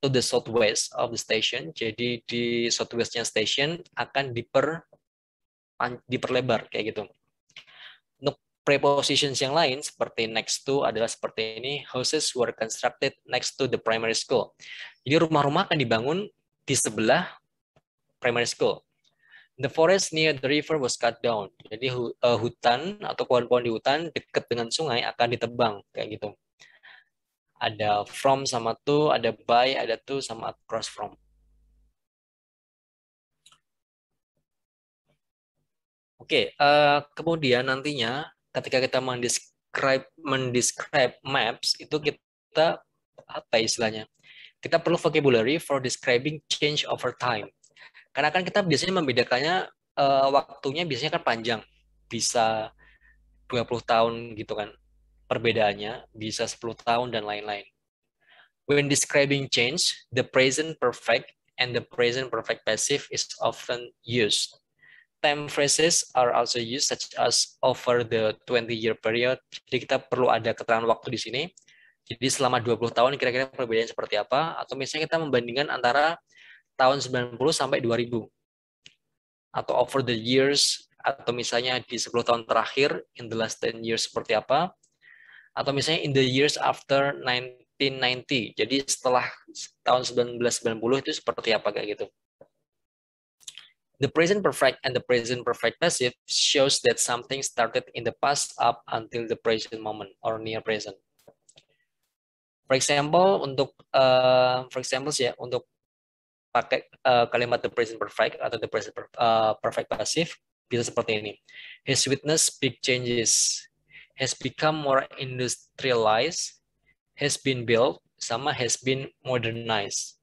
to the southwest of the station. Jadi di southwestnya station akan diperlebar kayak gitu. Untuk prepositions yang lain seperti next to adalah seperti ini. Houses were constructed next to the primary school. Jadi rumah-rumah akan dibangun di sebelah primary school. The forest near the river was cut down. Jadi hutan atau pohon-pohon di hutan dekat dengan sungai akan ditebang kayak gitu. Ada from sama to, ada by, ada to sama across from. Oke, kemudian nantinya ketika kita mendescribe maps itu kita apa istilahnya? Kita perlu vocabulary for describing change over time. Karena kan kita biasanya membedakannya waktunya biasanya kan panjang. Bisa 20 tahun gitu kan. Perbedaannya bisa 10 tahun dan lain-lain. When describing change, the present perfect and the present perfect passive is often used. Time phrases are also used such as over the 20-year period. Jadi kita perlu ada keterangan waktu di sini. Jadi selama 20 tahun kira-kira perbedaan seperti apa, atau misalnya kita membandingkan antara tahun 90 sampai 2000, atau over the years, atau misalnya di 10 tahun terakhir, in the last 10 years seperti apa, atau misalnya in the years after 1990, jadi setelah tahun 1990 itu seperti apa kayak gitu. The present perfect and the present perfect passive shows that something started in the past up until the present moment or near present. For example, untuk untuk pakai kalimat the present perfect atau the present perfect passive bisa seperti ini. Has witnessed big changes, has become more industrialized, has been built, sama has been modernized.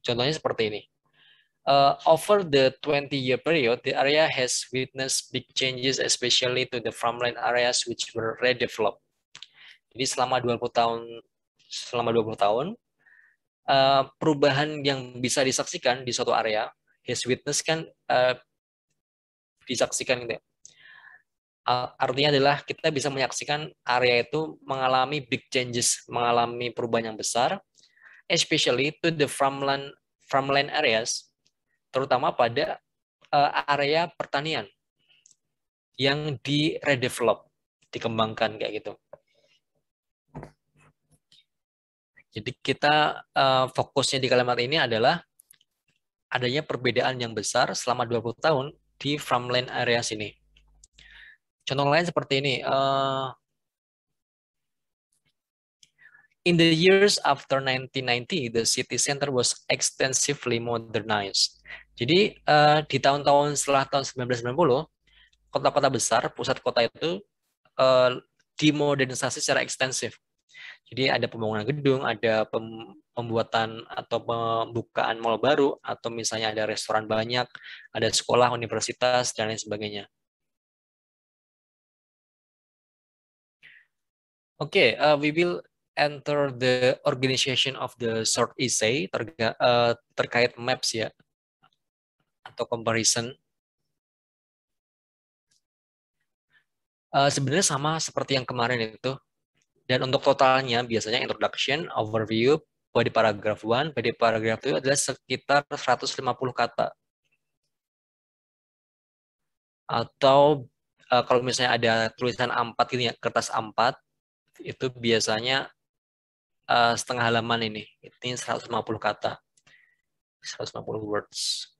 Contohnya seperti ini. Over the 20-year period, the area has witnessed big changes, especially to the farmland areas which were redeveloped. Jadi selama 20 tahun, perubahan yang bisa disaksikan di suatu area, has witnessed kan disaksikan gitu. Artinya adalah kita bisa menyaksikan area itu mengalami big changes, mengalami perubahan yang besar, especially to the farmland areas, terutama pada area pertanian yang di-redevelop, dikembangkan kayak gitu. Jadi kita fokusnya di kalimat ini adalah adanya perbedaan yang besar selama 20 tahun di farmland area sini. Contoh lain seperti ini. In the years after 1990, the city center was extensively modernized. Jadi di tahun-tahun setelah tahun 1990, kota-kota besar, pusat kota itu dimodernisasi secara ekstensif. Jadi ada pembangunan gedung, ada pembuatan atau pembukaan mal baru, atau misalnya ada restoran banyak, ada sekolah, universitas, dan lain sebagainya. Oke, we will enter the organization of the short essay terkait maps ya, atau comparison. Sebenarnya sama seperti yang kemarin itu. Dan untuk totalnya biasanya introduction, overview, body paragraph 1, body paragraph 2 adalah sekitar 150 kata. Atau kalau misalnya ada tulisan A4 gitu ya, kertas A4, itu biasanya setengah halaman ini. Ini 150 kata. 150 words.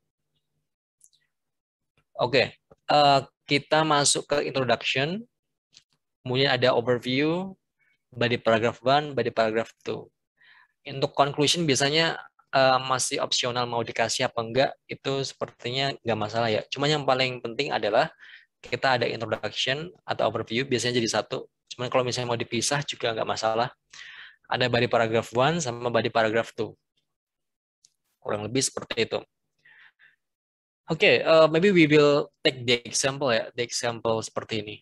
Oke, kita masuk ke introduction. Kemudian ada overview, body paragraph 1, body paragraph 2. Untuk conclusion biasanya masih opsional mau dikasih apa enggak, itu sepertinya nggak masalah ya. Cuma yang paling penting adalah kita ada introduction atau overview, biasanya jadi satu. Cuman kalau misalnya mau dipisah juga nggak masalah. Ada body paragraph 1 sama body paragraph 2. Kurang lebih seperti itu. Oke, maybe we will take the example ya, the example seperti ini.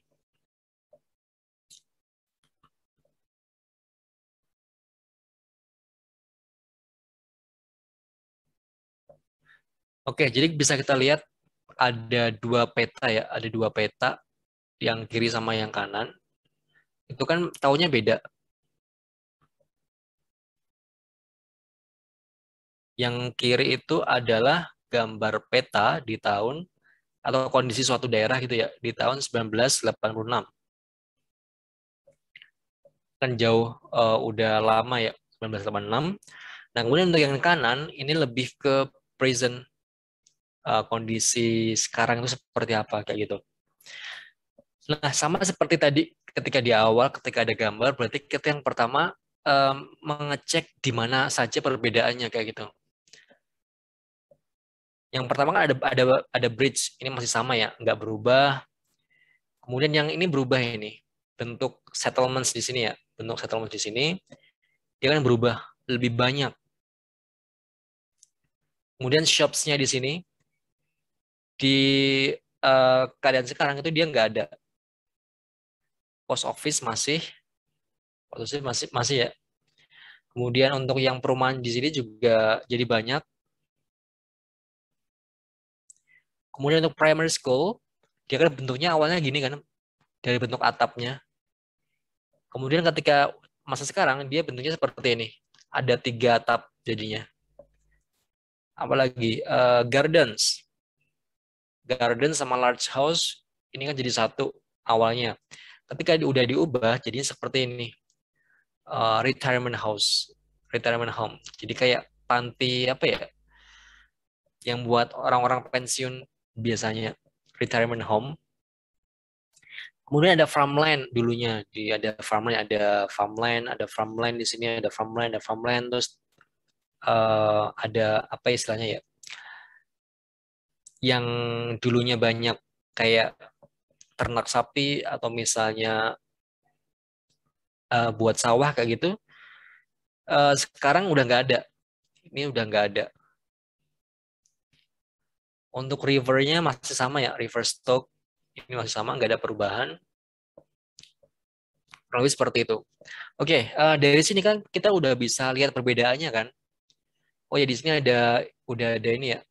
Oke, jadi bisa kita lihat ada dua peta ya, ada dua peta yang kiri sama yang kanan. Itu kan tahunnya beda. Yang kiri itu adalah gambar peta di tahun atau kondisi suatu daerah gitu ya, di tahun 1986. Kan jauh udah lama ya, 1986. Nah, kemudian untuk yang kanan ini lebih ke present, kondisi sekarang itu seperti apa kayak gitu. Nah, sama seperti tadi ketika di awal ketika ada gambar, berarti kita yang pertama mengecek di mana saja perbedaannya kayak gitu. Yang pertama kan ada bridge, ini masih sama ya, nggak berubah. Kemudian yang ini berubah ini, bentuk settlements di sini ya, bentuk settlements di sini dia kan berubah lebih banyak. Kemudian shops-nya di sini di keadaan sekarang itu dia nggak ada. Post office masih ya. Kemudian untuk yang perumahan di sini juga jadi banyak. Kemudian untuk primary school, dia kan bentuknya awalnya gini kan, dari bentuk atapnya. Kemudian ketika masa sekarang, dia bentuknya seperti ini. Ada 3 atap jadinya. Apalagi gardens. Garden sama large house, ini kan jadi satu awalnya. Ketika udah diubah, jadinya seperti ini. Retirement house. Retirement home. Jadi kayak panti apa ya, yang buat orang-orang pensiun biasanya. Retirement home. Kemudian ada farmland dulunya, ada farmland di sini, ada farmland, terus ada apa istilahnya ya, yang dulunya banyak kayak ternak sapi atau misalnya buat sawah kayak gitu, sekarang udah nggak ada, ini udah nggak ada. Untuk rivernya masih sama ya, river stock ini masih sama, nggak ada perubahan. Kurang lebih seperti itu. Oke, dari sini kan kita udah bisa lihat perbedaannya kan. Oh ya, di sini udah ada ini ya,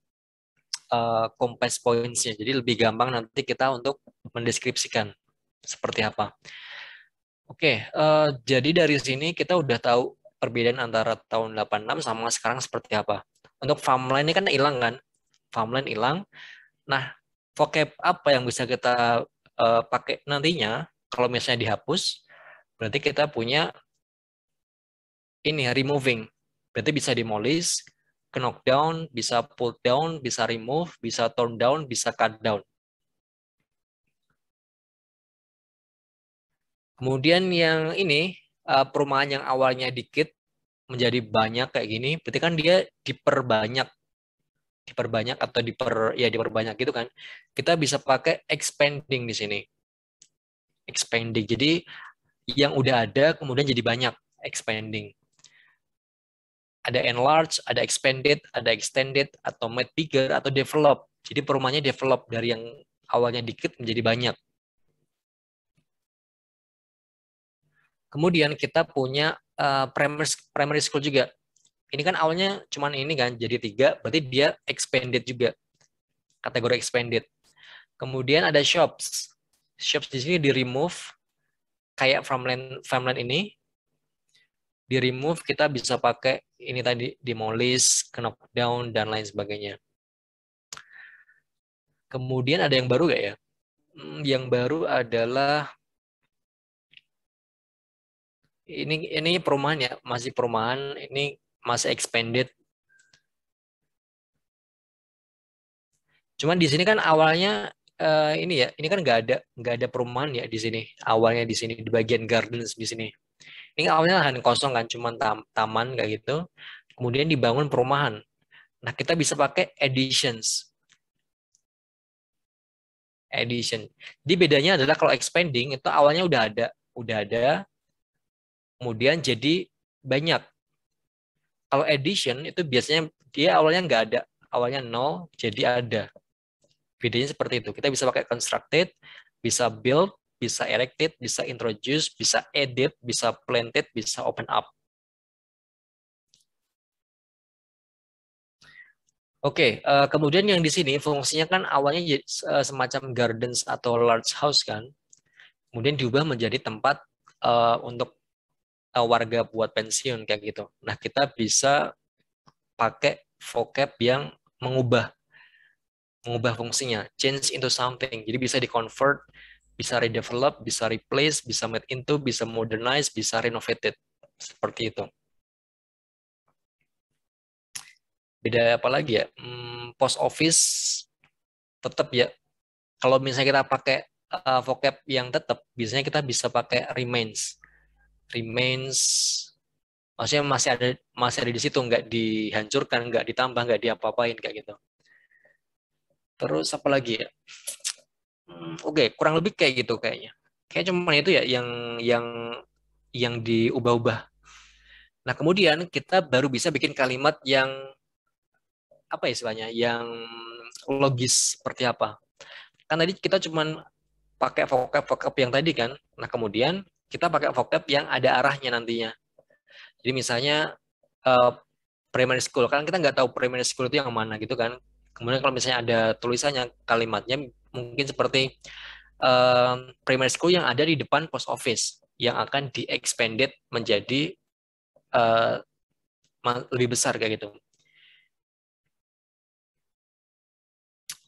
compass points-nya. Jadi lebih gampang nanti kita untuk mendeskripsikan seperti apa. Oke, jadi dari sini kita udah tahu perbedaan antara tahun 86 sama sekarang seperti apa. Untuk farmland ini kan hilang kan? Farmland hilang. Nah, vocab apa yang bisa kita pakai nantinya kalau misalnya dihapus? Berarti kita punya ini removing. Berarti bisa demolish, knock down, bisa pull down, bisa remove, bisa torn down, bisa cut down. Kemudian yang ini perumahan yang awalnya dikit menjadi banyak kayak gini, berarti kan dia diperbanyak atau diperbanyak gitu kan. Kita bisa pakai expanding di sini. Expanding. Jadi yang udah ada kemudian jadi banyak, expanding. Ada enlarge, ada expanded, ada extended, atau made bigger, atau develop. Jadi perumahannya develop dari yang awalnya dikit menjadi banyak. Kemudian kita punya primary school juga. Ini kan awalnya cuman ini kan, jadi 3, berarti dia expanded juga. Kategori expanded. Kemudian ada shops. Shops di sini di remove, kayak farmland ini. Di remove kita bisa pakai ini tadi, demolish, knockdown, dan lain sebagainya. Kemudian ada yang baru nggak ya? Yang baru adalah ini perumahan ya, masih perumahan, ini masih expanded. Cuman di sini kan awalnya ini ya, ini kan nggak ada perumahan ya di sini. Awalnya di sini di bagian gardens di sini. Ini awalnya lahan kosong kan, cuman taman kayak gitu. Kemudian dibangun perumahan. Nah, kita bisa pakai additions. Addition. Jadi bedanya adalah kalau expanding itu awalnya udah ada, kemudian jadi banyak. Kalau addition itu biasanya dia awalnya nggak ada, awalnya nol, jadi ada. Bedanya seperti itu. Kita bisa pakai constructed, bisa build, bisa erected, bisa introduce, bisa edit, bisa planted, bisa open up. Oke, kemudian yang di sini fungsinya kan awalnya semacam gardens atau large house kan, kemudian diubah menjadi tempat untuk warga buat pensiun kayak gitu. Nah, kita bisa pakai vocab yang mengubah mengubah fungsinya, change into something. Jadi bisa di-convert, bisa redevelop, bisa replace, bisa made into, bisa modernize, bisa renovated. Seperti itu. Beda apa lagi ya? Post office tetap ya. Kalau misalnya kita pakai vocab yang tetap, biasanya kita bisa pakai remains. Remains maksudnya masih ada di situ, nggak dihancurkan, nggak ditambah, nggak diapa-apain kayak gitu. Terus apa lagi ya? Oke, kurang lebih kayak gitu kayaknya. Kayak cuma itu ya yang yang diubah-ubah. Nah, kemudian kita baru bisa bikin kalimat yang apa ya istilahnya, yang logis seperti apa. Kan tadi kita cuma pakai vocab-vocab yang tadi kan. Nah, kemudian kita pakai vocab yang ada arahnya nantinya. Jadi misalnya uh, primary school, kan kita nggak tahu primary school itu yang mana gitu kan. Kemudian kalau misalnya ada tulisannya, kalimatnya mungkin seperti primary school yang ada di depan post office yang akan di-expanded menjadi uh, lebih besar kayak gitu.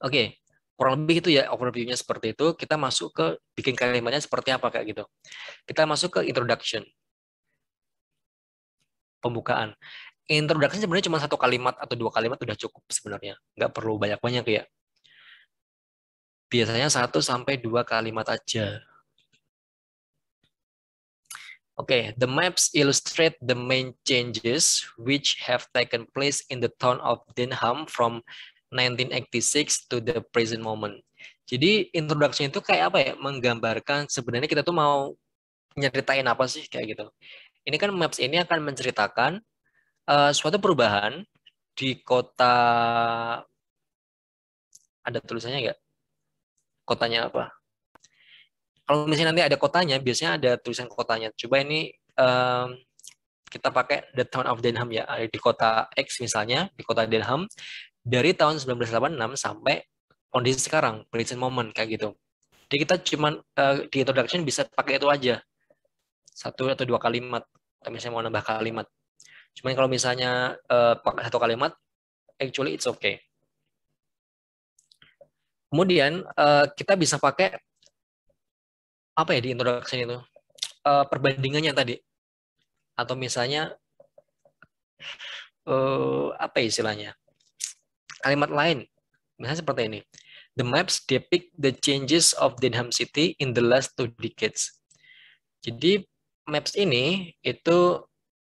Oke, kurang lebih itu ya overview-nya seperti itu. Kita masuk ke bikin kalimatnya seperti apa kayak gitu. Kita masuk ke introduction, pembukaan. Introduction sebenarnya cuma satu kalimat atau dua kalimat udah cukup sebenarnya. Nggak perlu banyak-banyak ya. Biasanya satu sampai dua kalimat aja. Okay, the maps illustrate the main changes which have taken place in the town of Denham from 1986 to the present moment. Jadi introduction itu kayak apa ya? Menggambarkan sebenarnya kita tuh mau nyeritain apa sih kayak gitu. Ini kan maps ini akan menceritakan suatu perubahan di kota, ada tulisannya nggak? Kotanya apa? Kalau misalnya nanti ada kotanya, biasanya ada tulisan kotanya. Coba ini kita pakai the town of Denham ya, ada di kota X misalnya, di kota Denham, dari tahun 1986 sampai kondisi sekarang, present moment, kayak gitu. Jadi kita cuman di introduction bisa pakai itu aja, satu atau dua kalimat, atau misalnya mau nambah kalimat. Cuman kalau misalnya pakai satu kalimat, actually it's okay. Kemudian kita bisa pakai apa ya di introduction itu? Perbandingannya tadi. Atau misalnya apa ya istilahnya? Kalimat lain. Misalnya seperti ini. The maps depict the changes of Denham City in the last 2 decades. Jadi maps ini itu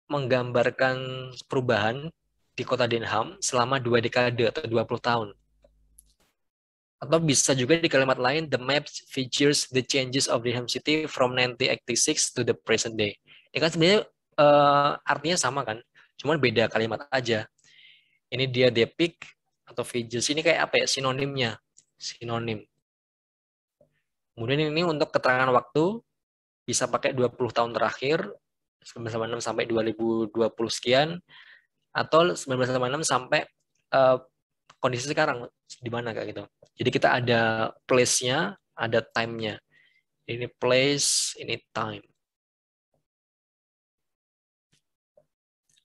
menggambarkan perubahan di kota Denham selama 2 dekade atau 20 tahun. Atau bisa juga di kalimat lain, the maps features the changes of Denham City from 1986 to the present day. Ini kan sebenarnya artinya sama kan, cuman beda kalimat aja. Ini dia depict atau features ini kayak apa ya, sinonimnya, sinonim. Kemudian ini untuk keterangan waktu, bisa pakai 20 tahun terakhir, 1996 sampai 2020 sekian, atau 1996 sampai uh, kondisi sekarang di mana kayak gitu. Jadi kita ada place-nya, ada time-nya. Ini place, ini time.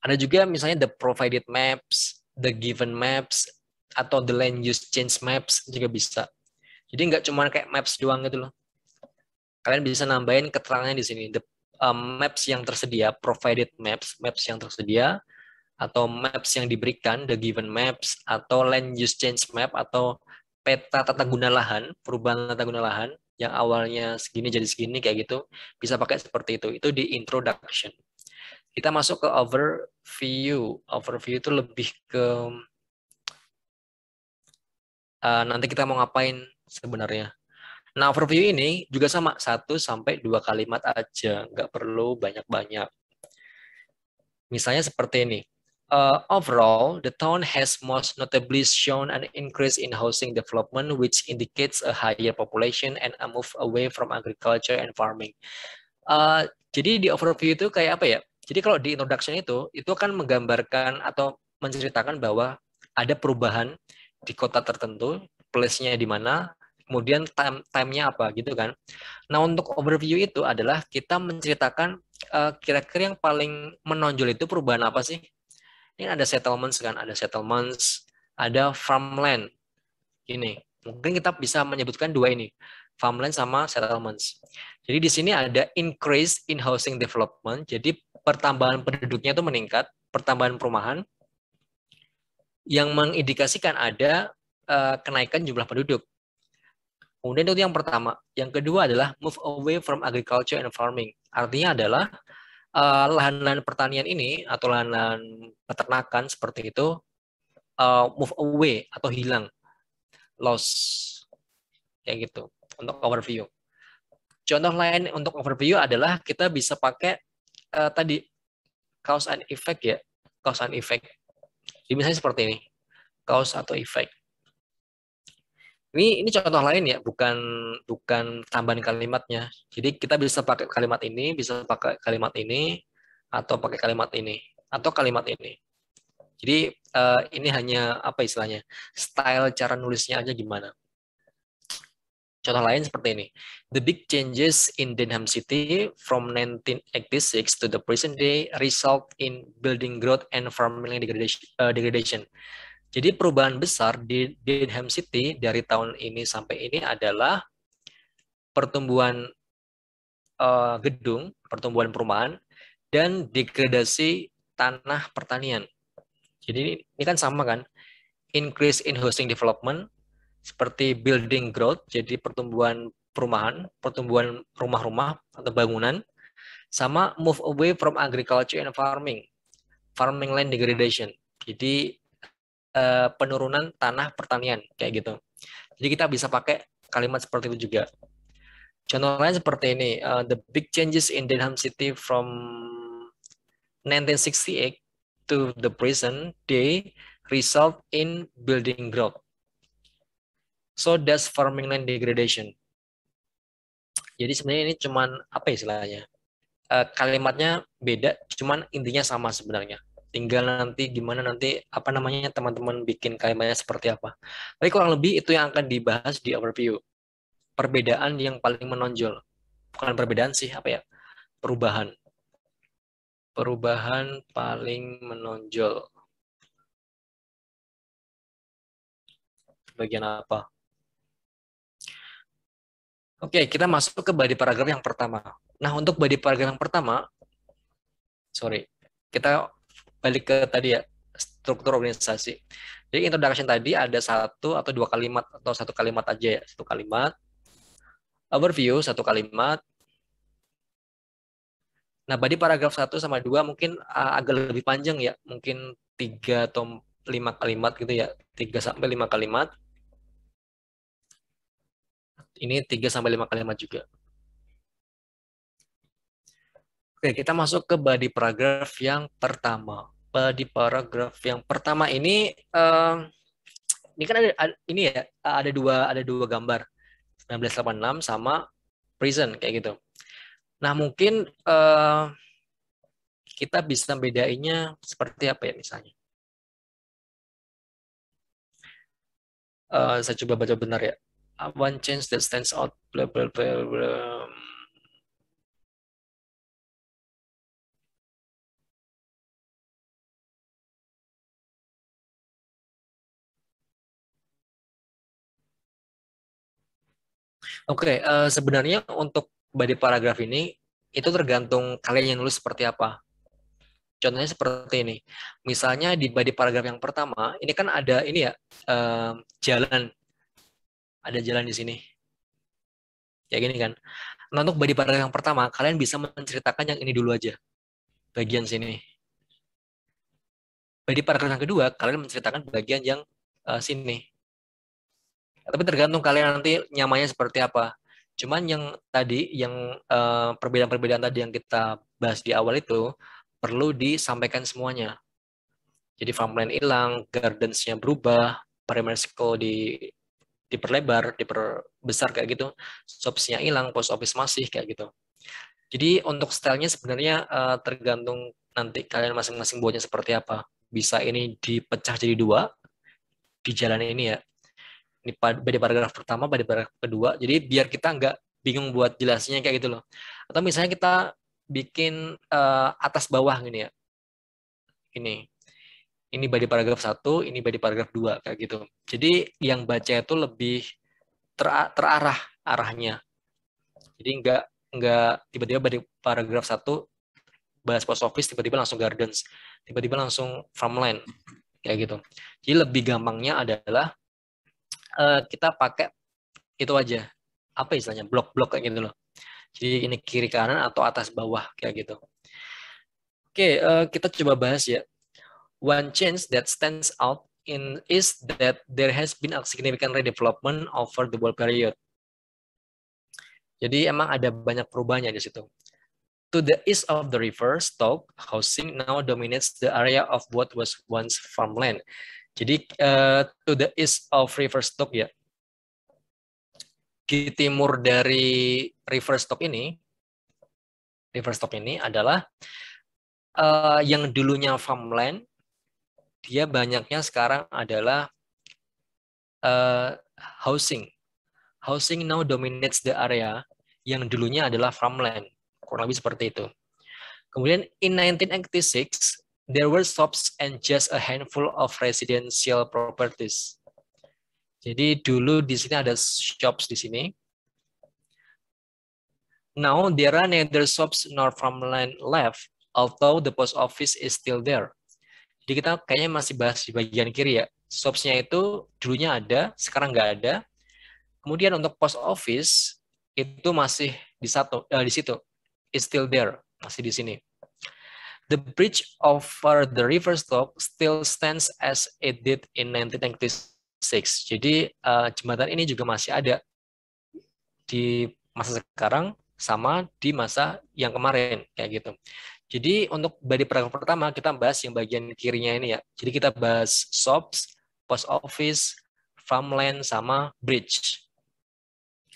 Ada juga misalnya the provided maps, the given maps, atau the land use change maps juga bisa. Jadi nggak cuma kayak maps doang gitu loh. Kalian bisa nambahin keterangannya di sini. The maps yang tersedia, provided maps, maps yang tersedia, atau maps yang diberikan, the given maps, atau land use change map, atau peta tata guna lahan, perubahan tata guna lahan, yang awalnya segini jadi segini kayak gitu, bisa pakai seperti itu. Itu di introduction. Kita masuk ke overview. Overview itu lebih ke nanti kita mau ngapain sebenarnya. Nah, overview ini juga sama, 1 sampai 2 kalimat aja, nggak perlu banyak-banyak. Misalnya seperti ini. Overall, the town has most notably shown an increase in housing development, which indicates a higher population and a move away from agriculture and farming. Jadi di overview itu kayak apa ya? Jadi kalau di introduction itu kan menggambarkan atau menceritakan bahwa ada perubahan di kota tertentu, place-nya di mana, kemudian time-nya apa gitu kan. Nah, untuk overview itu adalah kita menceritakan kira-kira yang paling menonjol itu perubahan apa sih? Ini ada settlements kan, ada settlements, ada farmland. Ini mungkin kita bisa menyebutkan dua ini, farmland sama settlements. Jadi di sini ada increase in housing development, jadi pertambahan penduduknya itu meningkat, pertambahan perumahan yang mengindikasikan ada kenaikan jumlah penduduk. Kemudian itu yang pertama. Yang kedua adalah move away from agriculture and farming. Artinya adalah lahan-lahan pertanian ini atau lahan-lahan peternakan seperti itu move away atau hilang, loss, kayak gitu untuk overview. Contoh lain untuk overview adalah kita bisa pakai tadi cause and effect ya, cause and effect. Jadi misalnya seperti ini, cause atau effect. Ini contoh lain ya, bukan bukan tambahan kalimatnya. Jadi kita bisa pakai kalimat ini, bisa pakai kalimat ini, atau pakai kalimat ini, atau kalimat ini. Jadi ini hanya apa istilahnya, style cara nulisnya aja gimana. Contoh lain seperti ini. The big changes in Denham City from 1986 to the present day result in building growth and farming degradation. Jadi perubahan besar di Denham City dari tahun ini sampai ini adalah pertumbuhan gedung, pertumbuhan perumahan, dan degradasi tanah pertanian. Jadi ini kan sama kan, increase in housing development, seperti building growth, jadi pertumbuhan perumahan, pertumbuhan rumah-rumah atau bangunan, sama move away from agriculture and farming, farming land degradation. Jadi penurunan tanah pertanian kayak gitu. Jadi kita bisa pakai kalimat seperti itu juga. Contoh lain seperti ini, the big changes in Denham City from 1968 to the present day result in building growth. So does farming land degradation. Jadi sebenarnya ini cuman apa istilahnya? Kalimatnya beda, cuman intinya sama sebenarnya. Tinggal nanti gimana nanti apa namanya teman-teman bikin kalimatnya seperti apa. Tapi kurang lebih itu yang akan dibahas di overview. Perbedaan yang paling menonjol. Bukan perbedaan sih, apa ya? Perubahan. Perubahan paling menonjol. Bagian apa? Oke, kita masuk ke body paragraph yang pertama. Nah, untuk body paragraph yang pertama, sorry, kita balik ke tadi ya, struktur organisasi. Jadi introduction tadi ada 1 atau 2 kalimat, atau 1 kalimat aja ya, 1 kalimat. Overview 1 kalimat. Nah, body paragraf 1 sama 2 mungkin agak lebih panjang ya, mungkin 3 atau 5 kalimat gitu ya, 3 sampai 5 kalimat. Ini 3 sampai 5 kalimat juga. Oke, kita masuk ke body paragraph yang pertama. Body paragraph yang pertama ini kan ini ya, ada dua gambar, 1986 sama prison kayak gitu. Nah, mungkin kita bisa bedainnya seperti apa ya misalnya. Saya coba baca benar ya. One change that stands out, blah, blah, blah, blah. Oke, sebenarnya untuk body paragraf ini itu tergantung kalian yang nulis seperti apa. Contohnya seperti ini. Misalnya di body paragraf yang pertama, ini kan ada ini ya, jalan, ada jalan di sini. Kayak gini kan. Nah, untuk body paragraf yang pertama, kalian bisa menceritakan yang ini dulu aja, bagian sini. Body paragraf yang kedua, kalian menceritakan bagian yang sini. Tapi tergantung kalian nanti nyamannya seperti apa. Cuman yang tadi, yang perbedaan-perbedaan tadi yang kita bahas di awal itu, perlu disampaikan semuanya. Jadi farmland hilang, gardens-nya berubah, primary school diperlebar, diperbesar kayak gitu, shops-nya hilang, post office masih kayak gitu. Jadi untuk stylenya sebenarnya tergantung nanti kalian masing-masing buatnya seperti apa. Bisa ini dipecah jadi dua di jalan ini ya. Ini pada paragraf pertama, pada paragraf kedua. Jadi biar kita nggak bingung buat jelasnya kayak gitu loh. Atau misalnya kita bikin atas bawah gini ya. Ini body paragraf satu, ini body paragraf dua kayak gitu. Jadi yang baca itu lebih terarah arahnya. Jadi nggak tiba-tiba body paragraf satu bahas post office, tiba-tiba langsung gardens, tiba-tiba langsung farmland kayak gitu. Jadi lebih gampangnya adalah kita pakai itu aja, apa istilahnya, blok-blok kayak gitu loh. Jadi ini kiri kanan atau atas bawah kayak gitu. Oke, kita coba bahas ya. One change that stands out in is that there has been a significant redevelopment over the whole period. Jadi emang ada banyak perubahannya di situ. To the east of the river, stock housing now dominates the area of what was once farmland. Jadi to the east of river stock ya, di timur dari river stock ini adalah yang dulunya farmland, dia banyaknya sekarang adalah housing. Housing now dominates the area yang dulunya adalah farmland. Kurang lebih seperti itu. Kemudian in 1986, there were shops and just a handful of residential properties. Jadi dulu di sini ada shops di sini. Now there are neither shops nor farmland left, although the post office is still there. Jadi kita kayaknya masih bahas di bagian kiri ya. Shops-nya itu dulunya ada, sekarang nggak ada. Kemudian untuk post office itu masih di situ, is still there, masih di sini. The bridge over the river Stock still stands as it did in 1996. Jadi jembatan ini juga masih ada di masa sekarang sama di masa yang kemarin kayak gitu. Jadi untuk body paragraf pertama kita bahas yang bagian kirinya ini ya. Jadi kita bahas shops, post office, farmland sama bridge.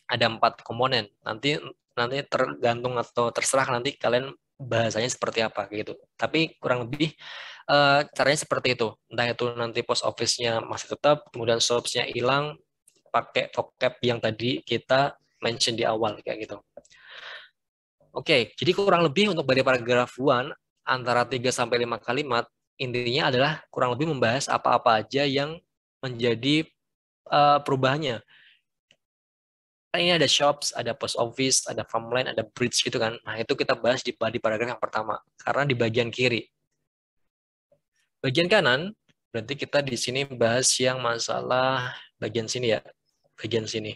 Ada 4 komponen. Nanti tergantung atau terserah nanti kalian bahasanya seperti apa gitu. Tapi kurang lebih caranya seperti itu. Entah itu nanti post office-nya masih tetap, kemudian shops-nya hilang, pakai vocab yang tadi kita mention di awal kayak gitu. Oke, jadi kurang lebih untuk body paragraph 1 antara 3 sampai 5 kalimat intinya adalah kurang lebih membahas apa-apa aja yang menjadi perubahannya. Ini ada shops, ada post office, ada farmland, ada bridge gitu kan. Nah, itu kita bahas di paragraf yang pertama karena di bagian kiri. Bagian kanan berarti kita di sini bahas yang masalah bagian sini ya. Bagian sini.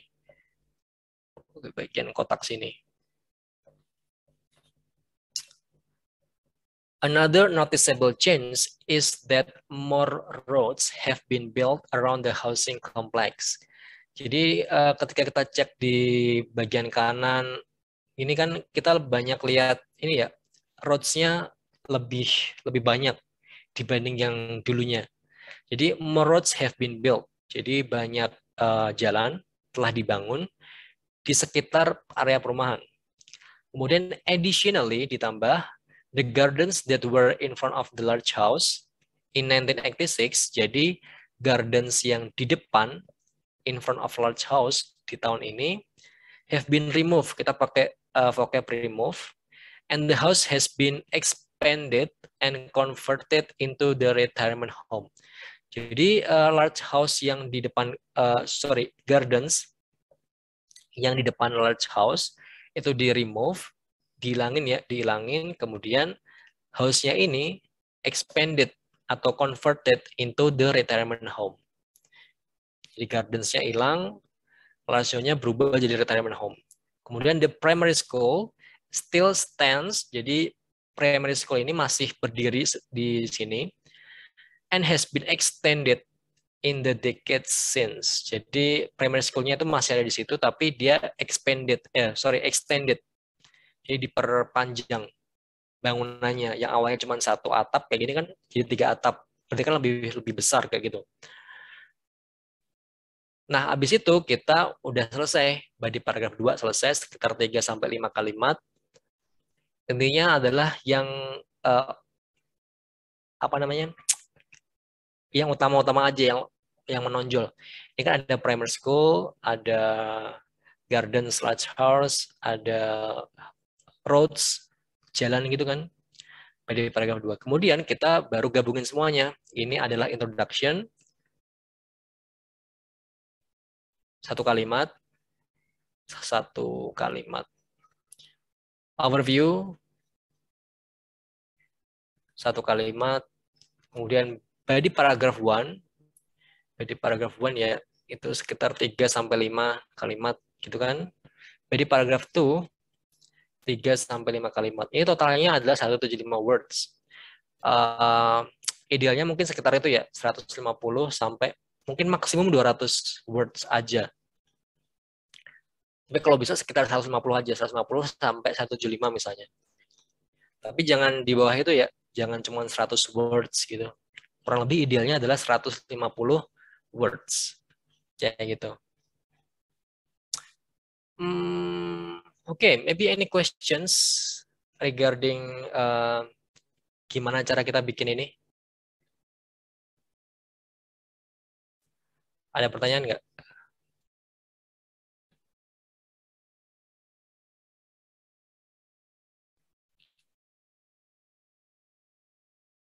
Bagian kotak sini. Another noticeable change is that more roads have been built around the housing complex. Jadi ketika kita cek di bagian kanan, ini kan kita banyak lihat ini ya, roads-nya lebih banyak dibanding yang dulunya. Jadi more roads have been built. Jadi banyak jalan telah dibangun di sekitar area perumahan. Kemudian additionally ditambah the gardens that were in front of the large house in 1986. Jadi gardens yang di depan in front of large house di tahun ini have been removed. Kita pakai vocab remove, and the house has been expanded and converted into the retirement home. Jadi large house yang di depan, gardens yang di depan large house itu di remove, dihilangin ya, dihilangin, kemudian house-nya ini expanded atau converted into the retirement home. Jadi gardens-nya hilang, rasionya berubah jadi retirement home. Kemudian the primary school still stands, jadi primary school ini masih berdiri di sini, and has been extended in the decades since. Jadi primary school-nya itu masih ada di situ, tapi dia extended. Jadi diperpanjang bangunannya. Yang awalnya cuma satu atap kayak gini kan jadi 3 atap. Berarti kan lebih besar kayak gitu. Nah, habis itu kita udah selesai. Body paragraf 2 selesai sekitar 3 sampai 5 kalimat. Intinya adalah yang apa namanya? Yang utama-utama aja yang menonjol. Ini kan ada primary school, ada garden slash house, ada roads, jalan gitu kan. Pada paragraf 2. Kemudian kita baru gabungin semuanya. Ini adalah introduction, satu kalimat, overview, satu kalimat, kemudian body paragraph 1 ya itu sekitar 3 sampai 5 kalimat gitu kan. Body paragraph 2 3 sampai 5 kalimat. Ini totalnya adalah 175 words. Idealnya mungkin sekitar itu ya, 150 sampai mungkin maksimum 200 words aja. Tapi kalau bisa sekitar 150 aja, 150 sampai 175 misalnya. Tapi jangan di bawah itu ya, jangan cuma 100 words gitu. Kurang lebih idealnya adalah 150 words. Kayak gitu. Okay, maybe any questions regarding gimana cara kita bikin ini? Ada pertanyaan nggak?